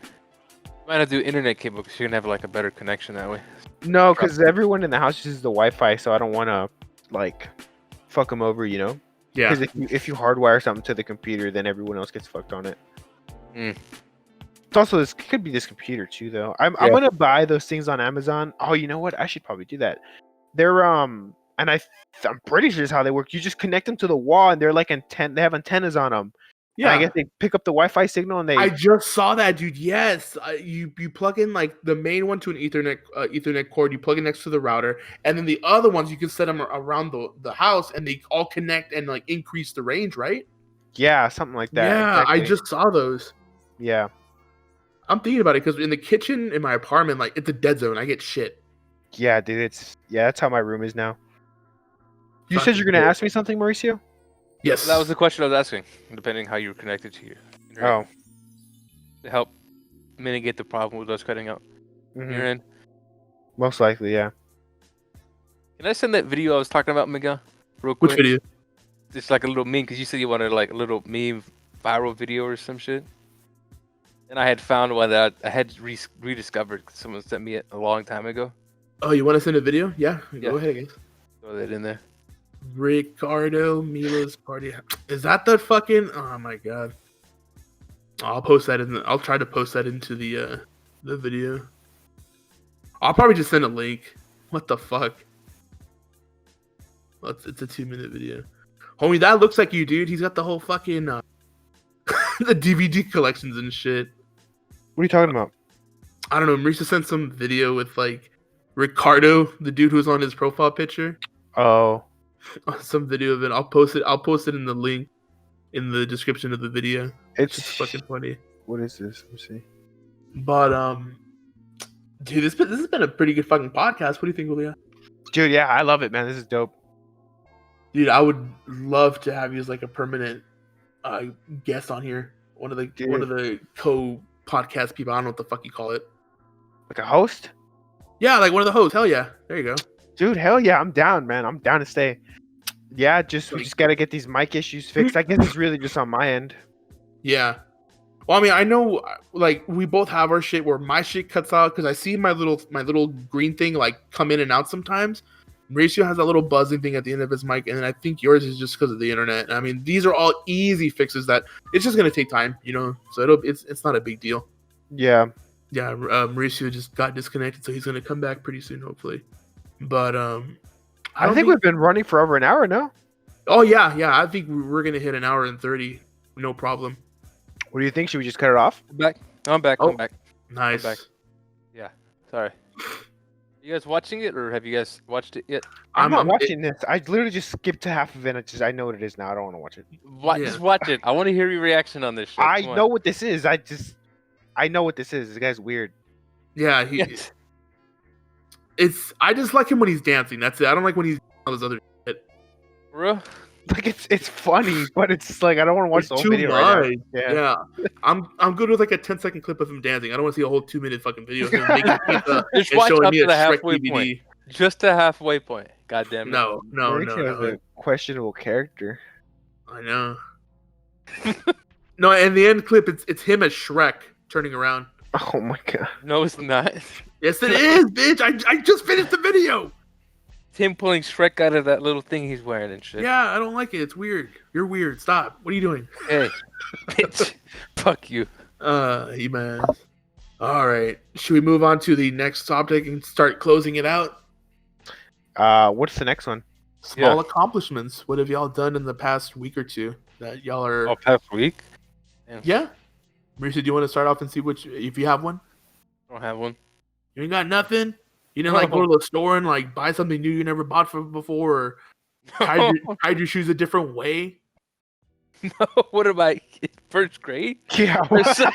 Might have to do internet cable because you're gonna have like a better connection that way. No, because everyone in the house uses the Wi-Fi, so I don't want to like fuck them over, you know. Yeah. Because if you hardwire something to the computer, then everyone else gets fucked on it. Mm. It's also this could be this computer too, though. I'm gonna buy those things on Amazon. Oh, you know what? I should probably do that. They're and I'm pretty sure is how they work. You just connect them to the wall, and they're like They have antennas on them. Yeah, and I guess they pick up the Wi-Fi signal, and they. I just saw that, dude. Yes, you plug in like the main one to an Ethernet cord. You plug it next to the router, and then the other ones you can set them around the house, and they all connect and like increase the range, right? Yeah, something like that. Yeah, exactly. I just saw those. Yeah, I'm thinking about it because in the kitchen in my apartment, like it's a dead zone. I get shit. Yeah, dude. That's how my room is now. You said you're gonna ask me something, Mauricio? Yes, That was the question I was asking. Depending how you're connected to your internet. Oh, To help mitigate the problem with us cutting out mhm. your end. Most likely, yeah. Can I send that video I was talking about, Miguel? Real quick. Which video? It's like a little meme because you said you wanted like a little meme viral video or some shit. And I had found one that I had rediscovered. Someone sent me it a long time ago. Oh, you want to send a video? Yeah, Yeah. go ahead, guys. Throw that in there. Ricardo Mila's party. Is that the fucking? Oh my god. I'll post that in. I'll try to post that into the video. I'll probably just send a link. What the fuck? Well, it's a 2-minute video. Homie, that looks like you, dude. He's got the whole fucking the DVD collections and shit. What are you talking about? I don't know. Mauricio sent some video with like Ricardo, the dude who's on his profile picture. Oh, Some video of it. I'll post it. I'll post it in the link in the description of the video. it's It's fucking funny. What is this? Let me see. But dude, this has been a pretty good fucking podcast. What do you think, Julio? Dude, yeah, I love it, man. This is dope. Dude, I would love to have you as like a permanent guest on here. One of the co-podcast people. I don't know what the fuck you call it. Like a host? Yeah, like one of the hosts. Hell yeah. There you go. Dude, hell yeah, I'm down, man. I'm down to stay. Yeah, we just gotta get these mic issues fixed. I guess it's really just on my end. Yeah. Well, I mean, I know, like, we both have our shit where my shit cuts out because I see my little green thing like come in and out sometimes. Mauricio has that little buzzing thing at the end of his mic, and then I think yours is just because of the internet. I mean, these are all easy fixes that it's just gonna take time, you know. So it's not a big deal. Yeah. Yeah, Mauricio just got disconnected, so he's gonna come back pretty soon, hopefully. But I think we've been running for over an hour now. Oh yeah, I think we're gonna hit an hour and 30, no problem. What do you think? Should we just cut it off? I'm back. I'm back. Oh. I'm back. Nice. back. Yeah. Sorry. You guys watching it, or have you guys watched it yet? I'm not watching this. I literally just skipped to half of it. I know what it is now. I don't want to watch it. Yeah. Just watch it. I want to hear your reaction on this shit. I Come on. know what this is. I know what this is. This guy's weird. Yeah, Yes. I just like him when he's dancing. That's it. I don't like when he's all this other shit. Bro. Like it's funny, but it's like I don't want to watch It's the whole too video right much. now. Yeah. Yeah. I'm good with like a 10-second clip of him dancing. I don't want to see a whole 2-minute fucking video of him making pizza Just and watch showing up me to a the Shrek halfway DVD. point. Just a halfway point. God damn it. No. Mauricio is a questionable character. I know. No, in the end clip, it's him as Shrek turning around. Oh my god. No, it's not. Yes, it is, bitch. I just finished the video. It's him pulling Shrek out of that little thing he's wearing and shit. Yeah, I don't like it. It's weird. You're weird. Stop. What are you doing? Hey. Bitch. Fuck you. Man. All right. Should we move on to the next topic and start closing it out? What's the next one? Small accomplishments. What have y'all done in the past week or two that y'all are? Oh, past week? Yeah. Mauricio, do you want to start off and see if you have one? I don't have one. You ain't got nothing. You didn't like go to the store and like buy something new you never bought before, or tied your shoes a different way. No, what am I? First grade? Yeah. Or some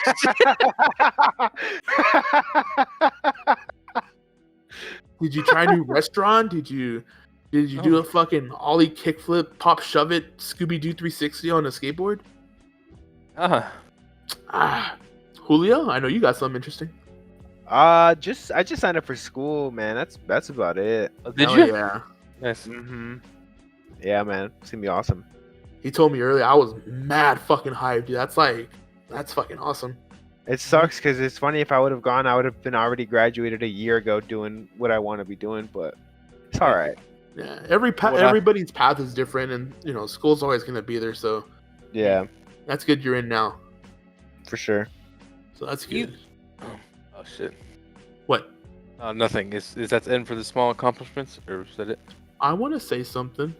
Did you try a new restaurant? Did you do a fucking ollie kickflip, pop shove it, Scooby Doo 360 on a skateboard? Julio, I know you got something interesting. I just signed up for school, man. That's about it. Did Hell you? Yeah. Nice. Mm-hmm. Yeah, man. It's gonna be awesome. He told me earlier. I was mad fucking hyped, dude. That's fucking awesome. It sucks because it's funny. If I would have gone, I would have been already graduated a year ago doing what I want to be doing. But it's all right. Yeah, everybody's path is different, and school's always gonna be there. So Yeah, that's good. You're in now, for sure. so that's good. Oh shit. What? Nothing. Is that the end for the small accomplishments, or is that it? I want to say something,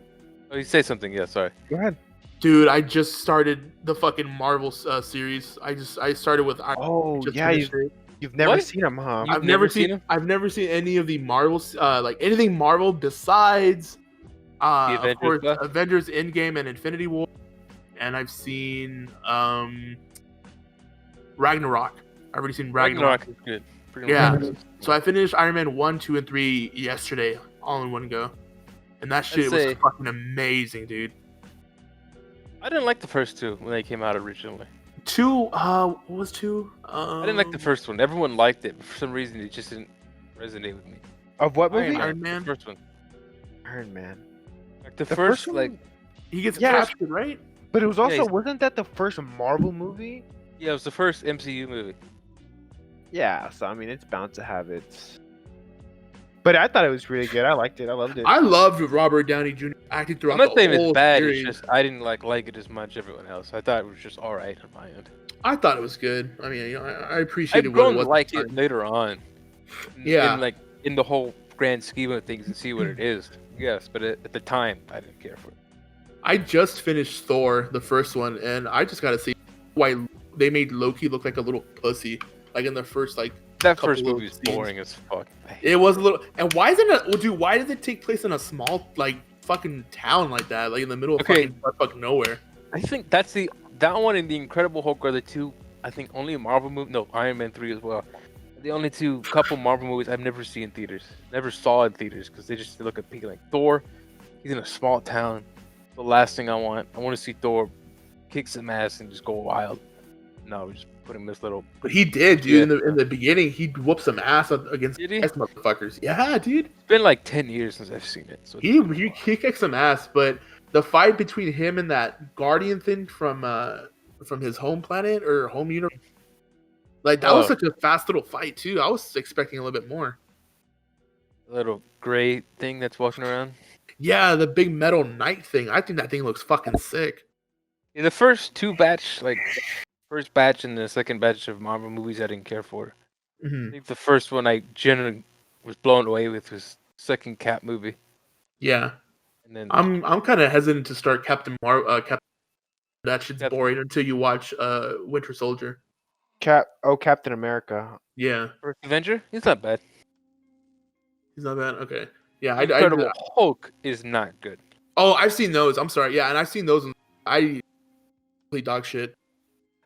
Oh, you say something. Yeah, sorry. Go ahead. dude. I just started the fucking Marvel series. I started with. Oh just yeah, finished it. you've never What? seen them, huh? You've I've never never seen them? I've never seen any of the Marvels, like anything Marvel besides, of Avengers course, stuff? Avengers Endgame and Infinity War, and I've seen Ragnarok. I've already seen Ragnarok. Ragnarok is good. Pretty Yeah. much. So I finished Iron Man 1, 2, and 3 yesterday, all in one go, and that shit was say- fucking amazing, dude. I didn't like the first two when they came out originally. 2, what was 2? I didn't like the first one. Everyone liked it, but for some reason it just didn't resonate with me. Of what movie? Iron Man. The first one. Iron Man. Like the, The first, first like one? He gets Yeah. captured, right? But it was also he's- wasn't that the first Marvel movie? yeah, it was the first MCU movie. Yeah, so I mean it's bound to have its. But I thought it was really good. I liked it. I loved it. I loved Robert Downey Jr. acting I'm throughout not the saying it's whole bad. series. It's just I didn't like it as much as everyone else. I thought it was just all right on my end. I thought it was good. I mean, I appreciated I've what it grown was to at like the it time. later on. Yeah. In the whole grand scheme of things and see what it is. Yes, but at the time I didn't care for it. I just finished Thor, the first one, and I just gotta see why they made Loki look like a little pussy, like in the first like That couple first of movie is scenes. boring as fuck. It was a little. And why isn't it? Well, dude, why does it take place in a small like fucking town like that, like in the middle of Okay. fucking nowhere? I think that one and the Incredible Hulk are the two. I think only Marvel movie. No, Iron Man 3 as well. The only two couple Marvel movies I've never seen in theaters. Never saw in theaters because they just look appealing. Like Thor, he's in a small town. The last thing I want to see Thor kick some ass and just go wild. No, just put him in this little. But he did, dude. Yeah. In the beginning, he whooped some ass against Did he? these motherfuckers. Yeah, dude. It's been like 10 years since I've seen it. So He kicked some ass, but the fight between him and that Guardian thing from his home planet or home universe, like that was such a fast little fight too. I was expecting a little bit more. little gray thing that's walking around. Yeah, the big metal knight thing. I think that thing looks fucking sick. In the first first batch and the second batch of Marvel movies, I didn't care for. Mm-hmm. I think the first one I generally was blown away with was second Cap movie. Yeah, And then I'm kind of hesitant to start Captain. That shit's boring until you watch Winter Soldier. Captain America. Yeah, First Avenger, he's not bad. he's not bad. Okay, yeah, Incredible Hulk is not good. Oh, I've seen those. I'm sorry. Yeah, and I've seen those. I play dog shit.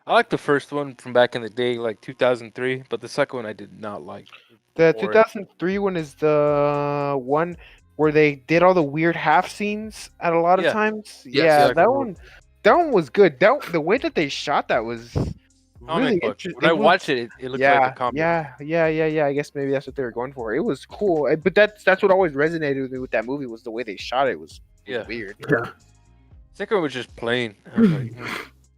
I like the first one from back in the day, like 2003, but the second one I did not like. The 2003 one is the one where they did all the weird half scenes at a lot of times. Yes, that one was good. The way that they shot that was really interesting. When I watched it looked like a comic. Yeah. I guess maybe that's what they were going for. It was cool, but that's what always resonated with me with that movie was the way they shot it. It was weird. Yeah. Second one was just plain. I was like,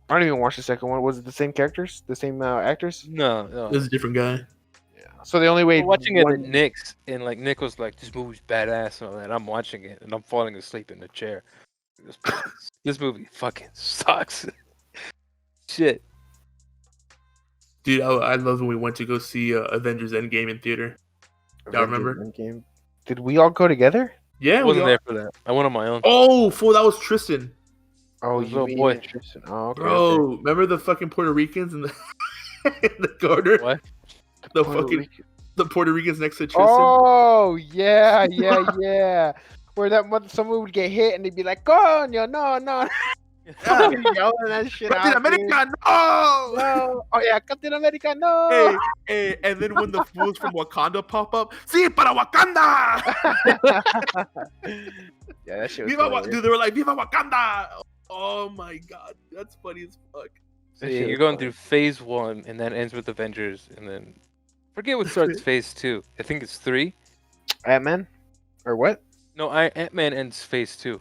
I didn't even watch the second one. Was it the same characters, the same actors? No. This is a different guy. Yeah. So the only way watching it at Nick's and like Nick was like, "This movie's badass," and all that. I'm watching it and I'm falling asleep in the chair. This movie fucking sucks. Shit. Dude, I love when we went to go see Avengers Endgame in theater. Y'all remember? Endgame. Did we all go together? Yeah, I wasn't there for that. I went on my own. Oh, fool, that was Tristan. Oh, you little boy. Tristan. Oh, okay. Bro, remember the fucking Puerto Ricans in the in the corner? What? The Puerto Ricans next to Tristan. Oh yeah. Where someone would get hit and they'd be like, "Coño, no." Yeah. Yelling that shit Captain out, America, dude. no! No. Oh yeah, Captain America, no. Hey, and then when the fools from Wakanda pop up, sí, para Wakanda! Yeah, that shit was Dude, they were like, Viva Wakanda! Oh my god, that's funny as fuck. So yeah, you're going through phase 1 and then ends with Avengers and then forget what starts phase 2. I think it's 3. Ant-Man? Or what? No, Ant-Man ends phase 2.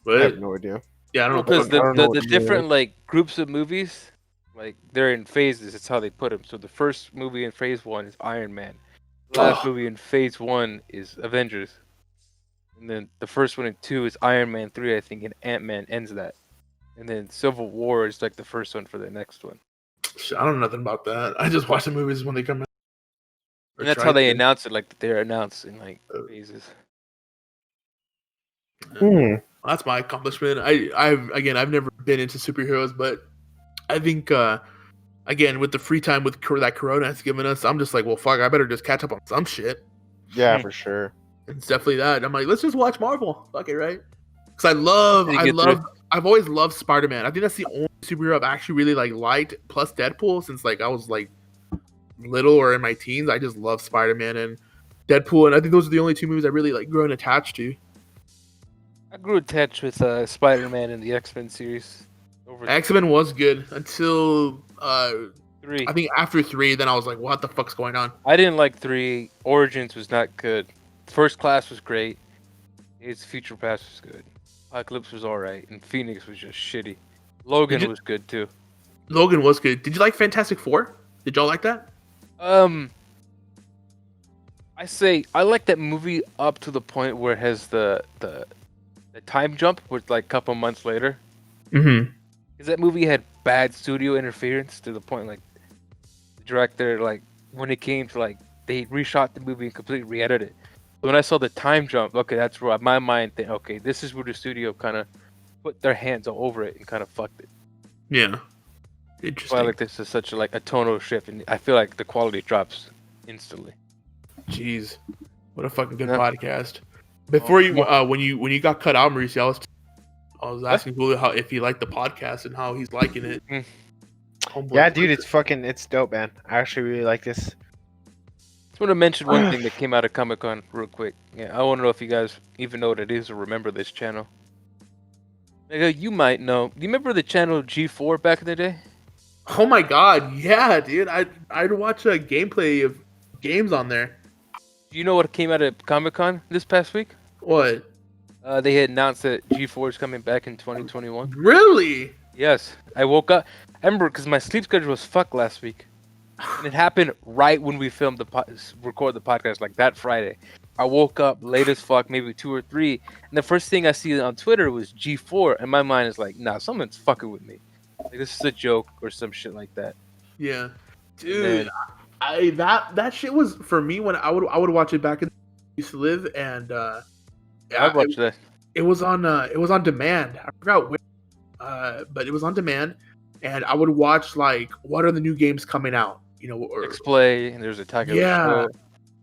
What? I have no idea. Yeah, I don't know. Because the what different like groups of movies, like they're in phases. It's how they put them. So the first movie in phase 1 is Iron Man. The last movie in phase 1 is Avengers. And then the first one and 2 is Iron Man 3, I think, and Ant-Man ends that. And then Civil War is like the first one for the next one. I don't know nothing about that. I just watch the movies when they come out. And that's how they announce it, like they're announced in like phases. That's my accomplishment. I've never been into superheroes, but I think again with the free time that Corona has given us, I'm just like, well, fuck, I better just catch up on some shit. Yeah, for sure. It's definitely that. I'm like, let's just watch Marvel. Fuck it, right? Because I've always loved Spider-Man. I think that's the only superhero I've actually really liked. Plus Deadpool, since like I was like little or in my teens, I just love Spider-Man and Deadpool, and I think those are the only two movies I really like grown attached to. I grew attached with Spider-Man and the X-Men series. X-Men was good until 3. I think after 3, then I was like, what the fuck's going on? I didn't like 3. Origins was not good. First Class was great. Its Future Past was good. Apocalypse was alright. And Phoenix was just shitty. Logan was good too. Logan was good. Did you like Fantastic Four? Did y'all like that? I say I like that movie up to the point where it has the time jump, with like a couple months later. Mm-hmm. Because that movie had bad studio interference to the point like the director like when it came to like they reshot the movie and completely re-edited it. When I saw the time jump, okay, that's where my mind think, okay, this is where the studio kind of put their hands all over it and kind of fucked it. Yeah. Why Interesting. like this is such a like a tonal shift, and I feel like the quality drops instantly. Jeez, what a fucking good Yeah. podcast. Before you, yeah. when you got cut out, Mauricio, I was What? asking Julio how if he liked the podcast and how he's liking it. Mm. Homeboy Yeah, likes dude, it. it's dope, man. I actually really like this. Just want to mention one thing that came out of Comic Con real quick. Yeah, I want to know if you guys even know what it is or remember this channel. Miguel, you might know. Do you remember the channel G4 back in the day? Oh my god, yeah, dude. I'd watch a gameplay of games on there. Do you know what came out of Comic Con this past week? What? They had announced that G4 is coming back in 2021. Really? Yes, I woke up. I remember because my sleep schedule was fucked last week, and it happened right when we filmed record the podcast, like that Friday. I woke up late as fuck, maybe 2 or 3, and the first thing I see on Twitter was G4, and my mind is like, nah, someone's fucking with me. Like this is a joke or some shit like that. Yeah, And dude. then, That shit was for me when I would watch it back in used to live, and I watched that. it was on demand. I forgot where, but it was on demand, and I would watch like what are the new games coming out, or X-Play, and there's Attack of the yeah, Show.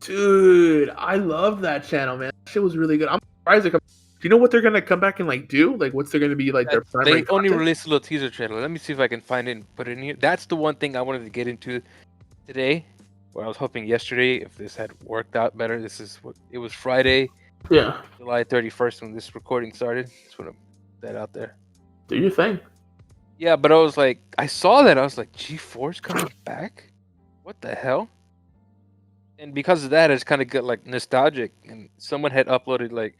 dude, I love that channel, man. That shit was really good. I'm surprised. Do you know what they're gonna come back and like do? Like, what's they're gonna be like their primary? They only content? released a little teaser trailer. Let me see if I can find it and put it in here. That's the one thing I wanted to get into today, where I was hoping yesterday if this had worked out better. This is what it was Friday, Yeah, July 31st when this recording started. Just want to put that out there. do your thing. Yeah, but I was like, I saw that. I was like, G4's coming back? What the hell? And because of that, I just kind of got like nostalgic. And someone had uploaded like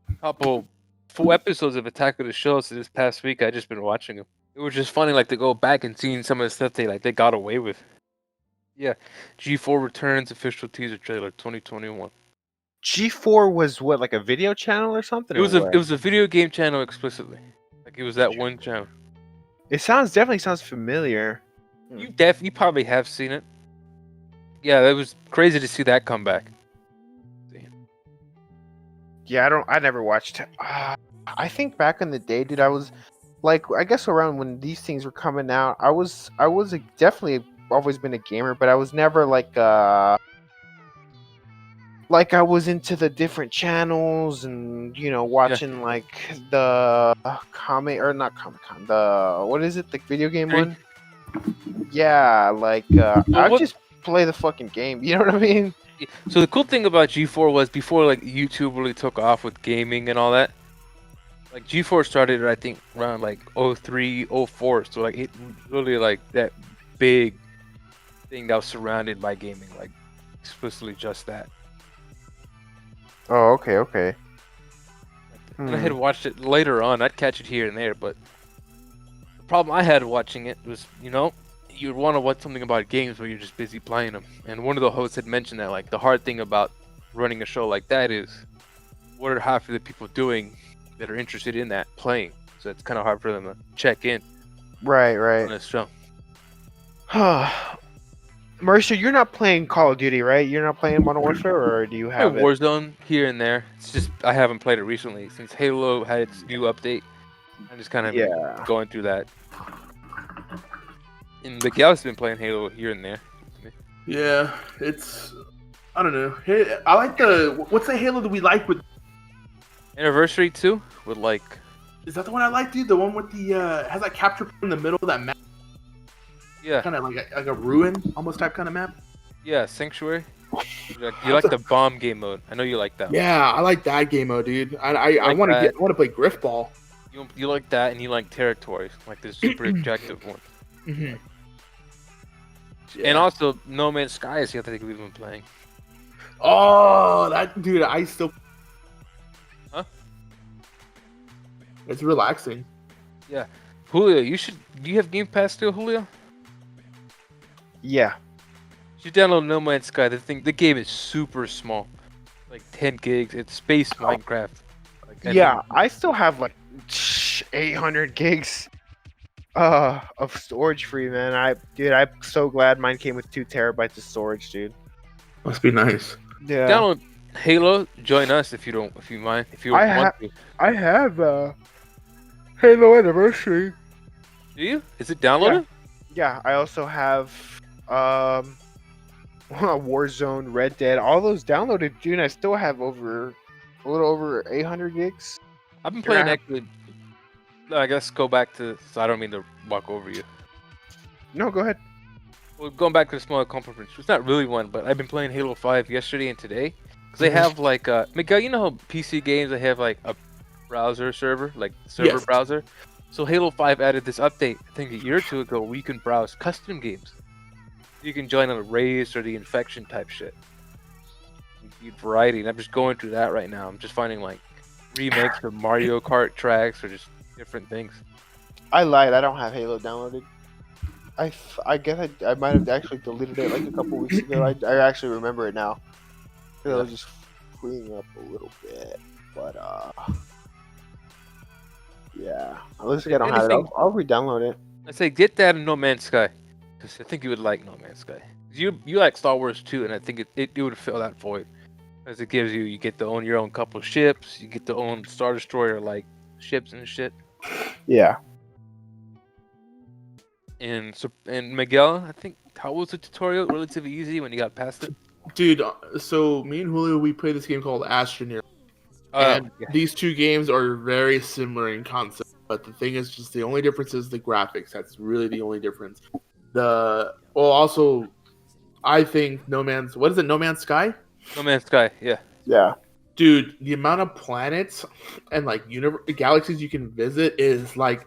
a couple full episodes of Attack of the Show. So this past week, I just been watching them. It was just funny, like to go back and seeing some of the stuff they got away with. Yeah, G4 returns official teaser trailer 2021. G4 was what, like a video channel or something? It was or a what? it was a video game channel explicitly. Like it was that one channel. It definitely sounds familiar. You probably have seen it. Yeah, it was crazy to see that come back. Yeah, I never watched. I think back in the day, dude, I was like, I guess around when these things were coming out, I was definitely always been a gamer, but I was never like I was into the different channels and watching like the comic or not Comic Con, the what is it, the video game one? Yeah, like I would just play the fucking game. You know what I mean? So the cool thing about G4 was before like YouTube really took off with gaming and all that. Like G4 started, I think, around like 03, 04. So like it really like that big thing that was surrounded by gaming, like explicitly just that. Oh, okay. And I had watched it later on. I'd catch it here and there, but the problem I had watching it was, you'd want to watch something about games where you're just busy playing them. And one of the hosts had mentioned that, like, the hard thing about running a show like that is what are half of the people doing that are interested in that playing. So it's kind of hard for them to check in Right. on this show. Mauricio, you're not playing Call of Duty, right? You're not playing Modern Warfare, or do you I have have Warzone here and there. It's just I haven't played it recently since Halo had its new update. I'm just kind of going through that. And Miguel's been playing Halo here and there. Yeah, it's I don't know. Hey, I like what's the Halo that we like with? Anniversary 2 with like. Is that the one I like, dude? The one with the has that capture point in the middle of that map? Yeah. Kind of like a ruin almost type kind of map. Yeah, Sanctuary. You like the bomb game mode. I know you like that. Yeah, I like that game mode, dude. I want to play Griffball. You like that, and you like Territories, like the super objective one. Mm-hmm. Yeah. And also No Man's Sky is the other thing we've been playing. Oh, that dude, I still. Huh? It's relaxing. Yeah, Julio, do you have Game Pass still, Julio? Yeah. You download No Man's Sky. The game is super small, like 10 gigs. It's space Minecraft. Like, Yeah, I still have like 800 gigs of storage free, man. I'm so glad mine came with 2 terabytes of storage, dude. Must be nice. Yeah. download Halo. Join us if you mind. If you I want to. I have Halo Anniversary. Do you? Is it downloaded? Yeah, I also have Warzone, Red Dead, all those downloaded, dude. I still have a little over 800 gigs. I've been Yeah, playing I have- actually. I guess go back to. So I don't mean to walk over you. No, go ahead. Well, going back to the small accomplishments. It's not really one, but I've been playing Halo 5 yesterday and today. Because they Mhm. have like Miguel, you know how PC games they have like a browser server, like server Yes. browser. So Halo 5 added this update, I think a year or two ago, where you can browse custom games. You can join on the race or the infection type shit. You need variety, and I'm just going through that right now. I'm just finding like remakes of Mario Kart tracks or just different things. I lied. I don't have Halo downloaded. I guess I might have actually deleted it like a couple weeks ago. I actually remember it now. 'Cause I was just freeing up a little bit, but yeah. At least I don't have it. I'll re-download it. I say get that in No Man's Sky, because I think you would like No Man's Sky. You like Star Wars too, and I think it would fill that void, as it gives you get to own your own couple ships, you get to own Star Destroyer like ships and shit. Yeah. And Miguel, I think how was the tutorial? Relatively easy when you got past it. Dude, so me and Julio, we play this game called Astroneer. And Yeah. these two games are very similar in concept, but the thing is, just the only difference is the graphics. That's really the only difference. Also, I think No Man's Sky? No Man's Sky, yeah. Yeah. Dude, the amount of planets and like galaxies you can visit is like,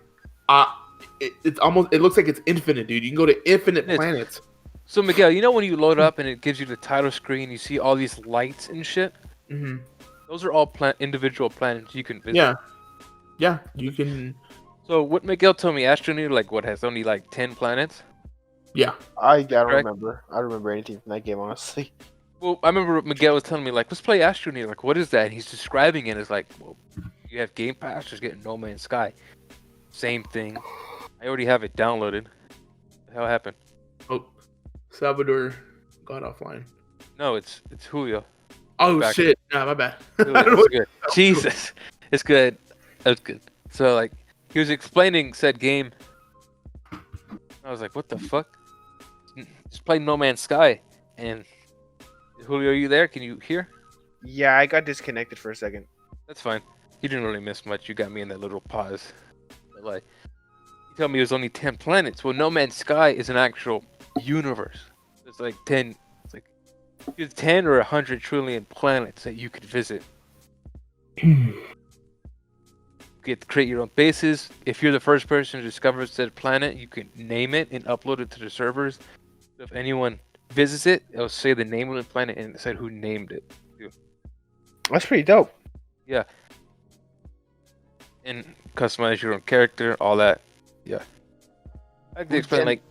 it's almost, it looks like it's infinite, dude. You can go to infinite It is. planets. So Miguel, you know when you load up and it gives you the title screen, you see all these lights and shit. Hmm. Those are all individual planets you can visit. Yeah, you can. So what Miguel told me, Astroneer has only like 10 planets. Yeah, I don't Correct. remember. I don't remember anything from that game, honestly. Well, I remember Miguel was telling me like, let's play Astroneer. Like, what is that? And he's describing it as like, well, you have Game Pass, just getting No Man's Sky. Same thing. I already have it downloaded. What the hell happened? oh, Salvador got offline. No, it's Julio. Oh Back. shit! Nah, my bad. It's good. Jesus, it's good. That's good. So like, he was explaining said game. I was like, what the fuck? Just play No Man's Sky. And Julio, are you there? Can you hear? Yeah, I got disconnected for a second. That's fine. You didn't really miss much. You got me in that little pause. But like, you told me it was only 10 planets. Well, No Man's Sky is an actual universe. It's like 10. It's like either 10 or 100 trillion planets that you could visit. You get to create your own bases. If you're the first person to discover said planet, you can name it and upload it to the servers. So if anyone visits it, it'll say the name of the planet and it said who named it. That's pretty dope. And customize your own character, all that. Yeah. I like to explain like,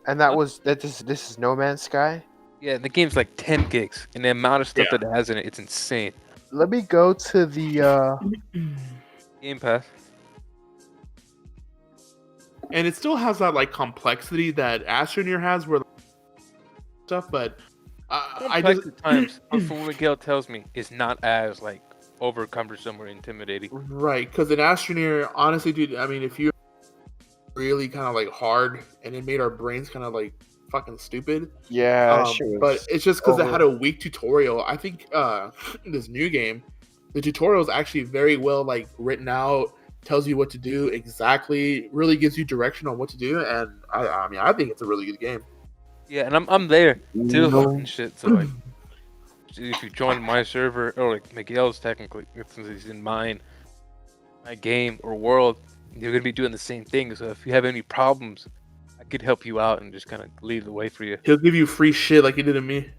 And this is No Man's Sky. yeah, the game's like 10 gigs, and the amount of stuff that it has in it, it's insane. Let me go to the Game Pass. And it still has that like complexity that Astroneer has, where stuff. But I Complex just at times, from what Miguel tells me, is not as like over cumbersome or intimidating. right, because in Astroneer, honestly, dude, I mean, if you really kind of like hard, and it made our brains kind of like fucking stupid. But it's just because it had a weak tutorial. I think this new game, the tutorial is actually very well like written out, tells you what to do exactly, really gives you direction on what to do, and I mean I think it's a really good game. Yeah, and I'm there too No. and shit. So like, if you join my server or like Miguel's technically, since he's in my game or world, you're gonna be doing the same thing. So if you have any problems, I could help you out and just kind of lead the way for you. He'll give you free shit like he did to me.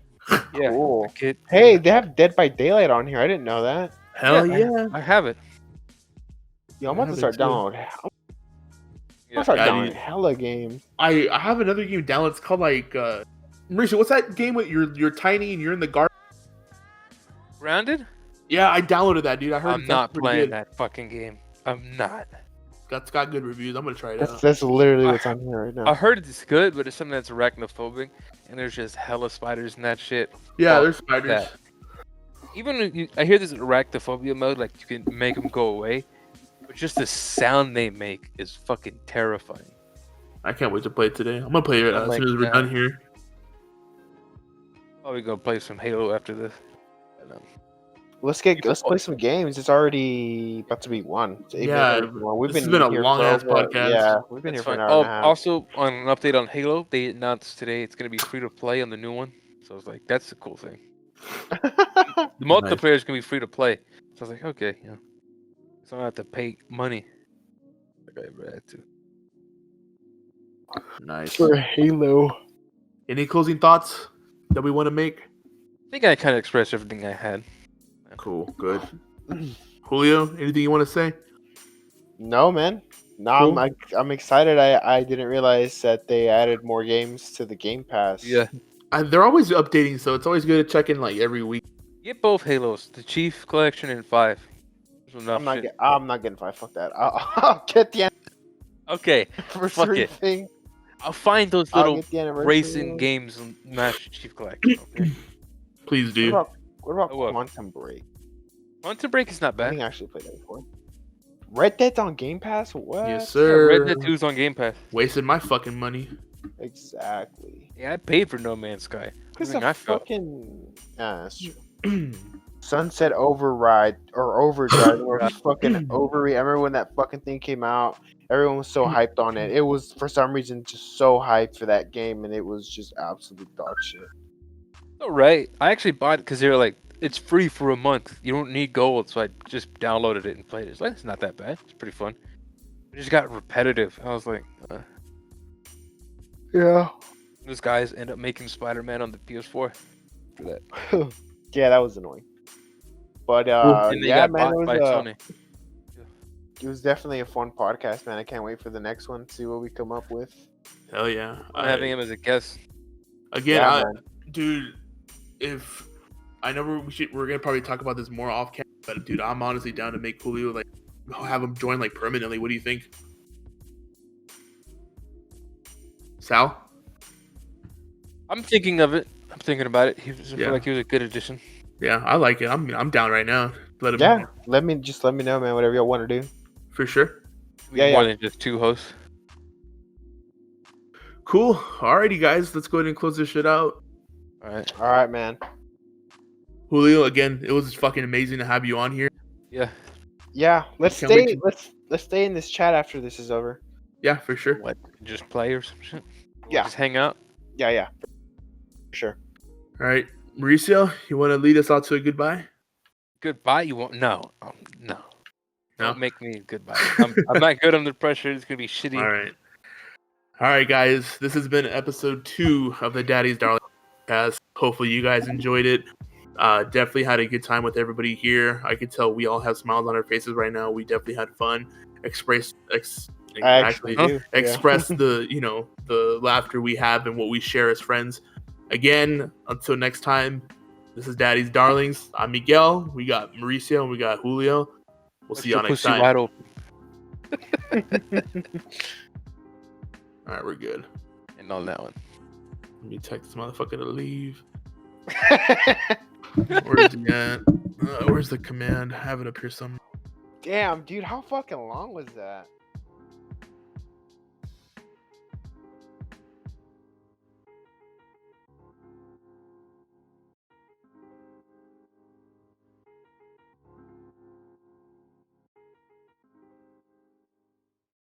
Yeah. Cool. I could- Hey, they have Dead by Daylight on here. I didn't know that. Hell yeah. I have it. Yo, I'm about to have start it too. downloading. I'm Yeah. gonna start Yeah, downloading dude. hella games. I have another game downloaded. It's called like Mauricio, what's that game with you're tiny and you're in the garden? Grounded? Yeah, I downloaded that, dude. I heard I'm that's not pretty playing good. that fucking game. I'm not. That's got good reviews. I'm gonna try it out. That's literally what's on here right now. I heard it's good, but it's something that's arachnophobic, and there's just hella spiders in that shit. Yeah, Fuck there's spiders. that. Even when I hear this arachnophobia mode, like you can make them go away, but just the sound they make is fucking terrifying. I can't wait to play it today. I'm gonna play it I'm as like, soon as we're yeah. done here. Probably gonna play some Halo after this. But, Let's play some games. It's already about to be 1. It's 8 Yeah, minutes long. We've this has been been a here long for ass over- podcast. Yeah, we've been That's here for an fine. hour and a half. Also, on an update on Halo, they announced today it's gonna be free to play on the new one. So I was like, that's a cool thing. The multiplayer is gonna be free to play. So I was like, okay, yeah. So I don't have to pay money. Like I ever had to. Nice. For Halo. Any closing thoughts that we want to make? I think I kind of expressed everything I had. Cool, good. Julio, anything you want to say? No, man. No, Cool. I'm excited. I didn't realize that they added more games to the Game Pass. Yeah. They're always updating, so it's always good to check in like every week. Get both Halos, the Chief Collection and 5. There's enough shit. I'm not getting 5. Fuck that. I'll get the Okay, anniversary it. thing. I'll find those I'll little get the anniversary racing one. games and Master Chief Collection. Okay. Please do. What about I will. Quantum Break? Quantum Break is not I bad. think I actually played that before. Red Dead's on Game Pass? What? Yes, Yeah, sir. Red Dead 2 is on Game Pass. Wasted my fucking money. Exactly. Yeah, I paid for No Man's Sky. It's Everything a I felt. fucking that's true. Sunset Override or Overdrive or fucking Overreach. I remember when that fucking thing came out. Everyone was so hyped on it. It was for some reason just so hyped for that game, and it was just absolute dog shit. All right. I actually bought it because they were like, it's free for a month. You don't need gold. So I just downloaded it and played it. It's like, it's not that bad. It's pretty fun. It just got repetitive. I was like, Yeah. those guys end up making Spider-Man on the PS4 for that. Yeah, that was annoying. But And they yeah, got man, bought by Sony. it was definitely a fun podcast, man. I can't wait for the next one. See what we come up with. Hell yeah. I'm having him as a guest. Again, Yeah, man. dude, if I know we're gonna probably talk about this more off camera, but dude, I'm honestly down to make Julio like have him join like permanently. What do you think, Sal? I'm thinking of it. I'm thinking about it. I Yeah. feel like he was a good addition. Yeah, I like it. I'm down right now. Let him Yeah, let me know, man. Whatever y'all want to do. for sure. Be Yeah, more yeah. than just 2 hosts. Cool. Alrighty, guys, let's go ahead and close this shit out. All right. All right, man. Julio, again, it was fucking amazing to have you on here. Yeah. Yeah, let's Can't wait stay. Let's stay in this chat after this is over. Yeah, for sure. What? Just play or some shit? Yeah. Just hang out? Yeah, for sure. All right, Mauricio, you want to lead us out to a goodbye? Goodbye? You won't? No. No. No? Don't make me goodbye. I'm not good under pressure. It's going to be shitty. All right, guys. This has been episode 2 of the Daddy's Darling podcast. Hopefully, you guys enjoyed it. Definitely had a good time with everybody here. I could tell we all have smiles on our faces right now. We definitely had fun. Express the the laughter we have and what we share as friends. Again, until next time, this is Daddy's Darlings. I'm Miguel. We got Mauricio and we got Julio. We'll see y'all next time. Wide open. All right, we're good. And on that one. Let me text this motherfucker to leave. Where's he at? Where's the command? I have it up here somewhere. Damn, dude, how fucking long was that?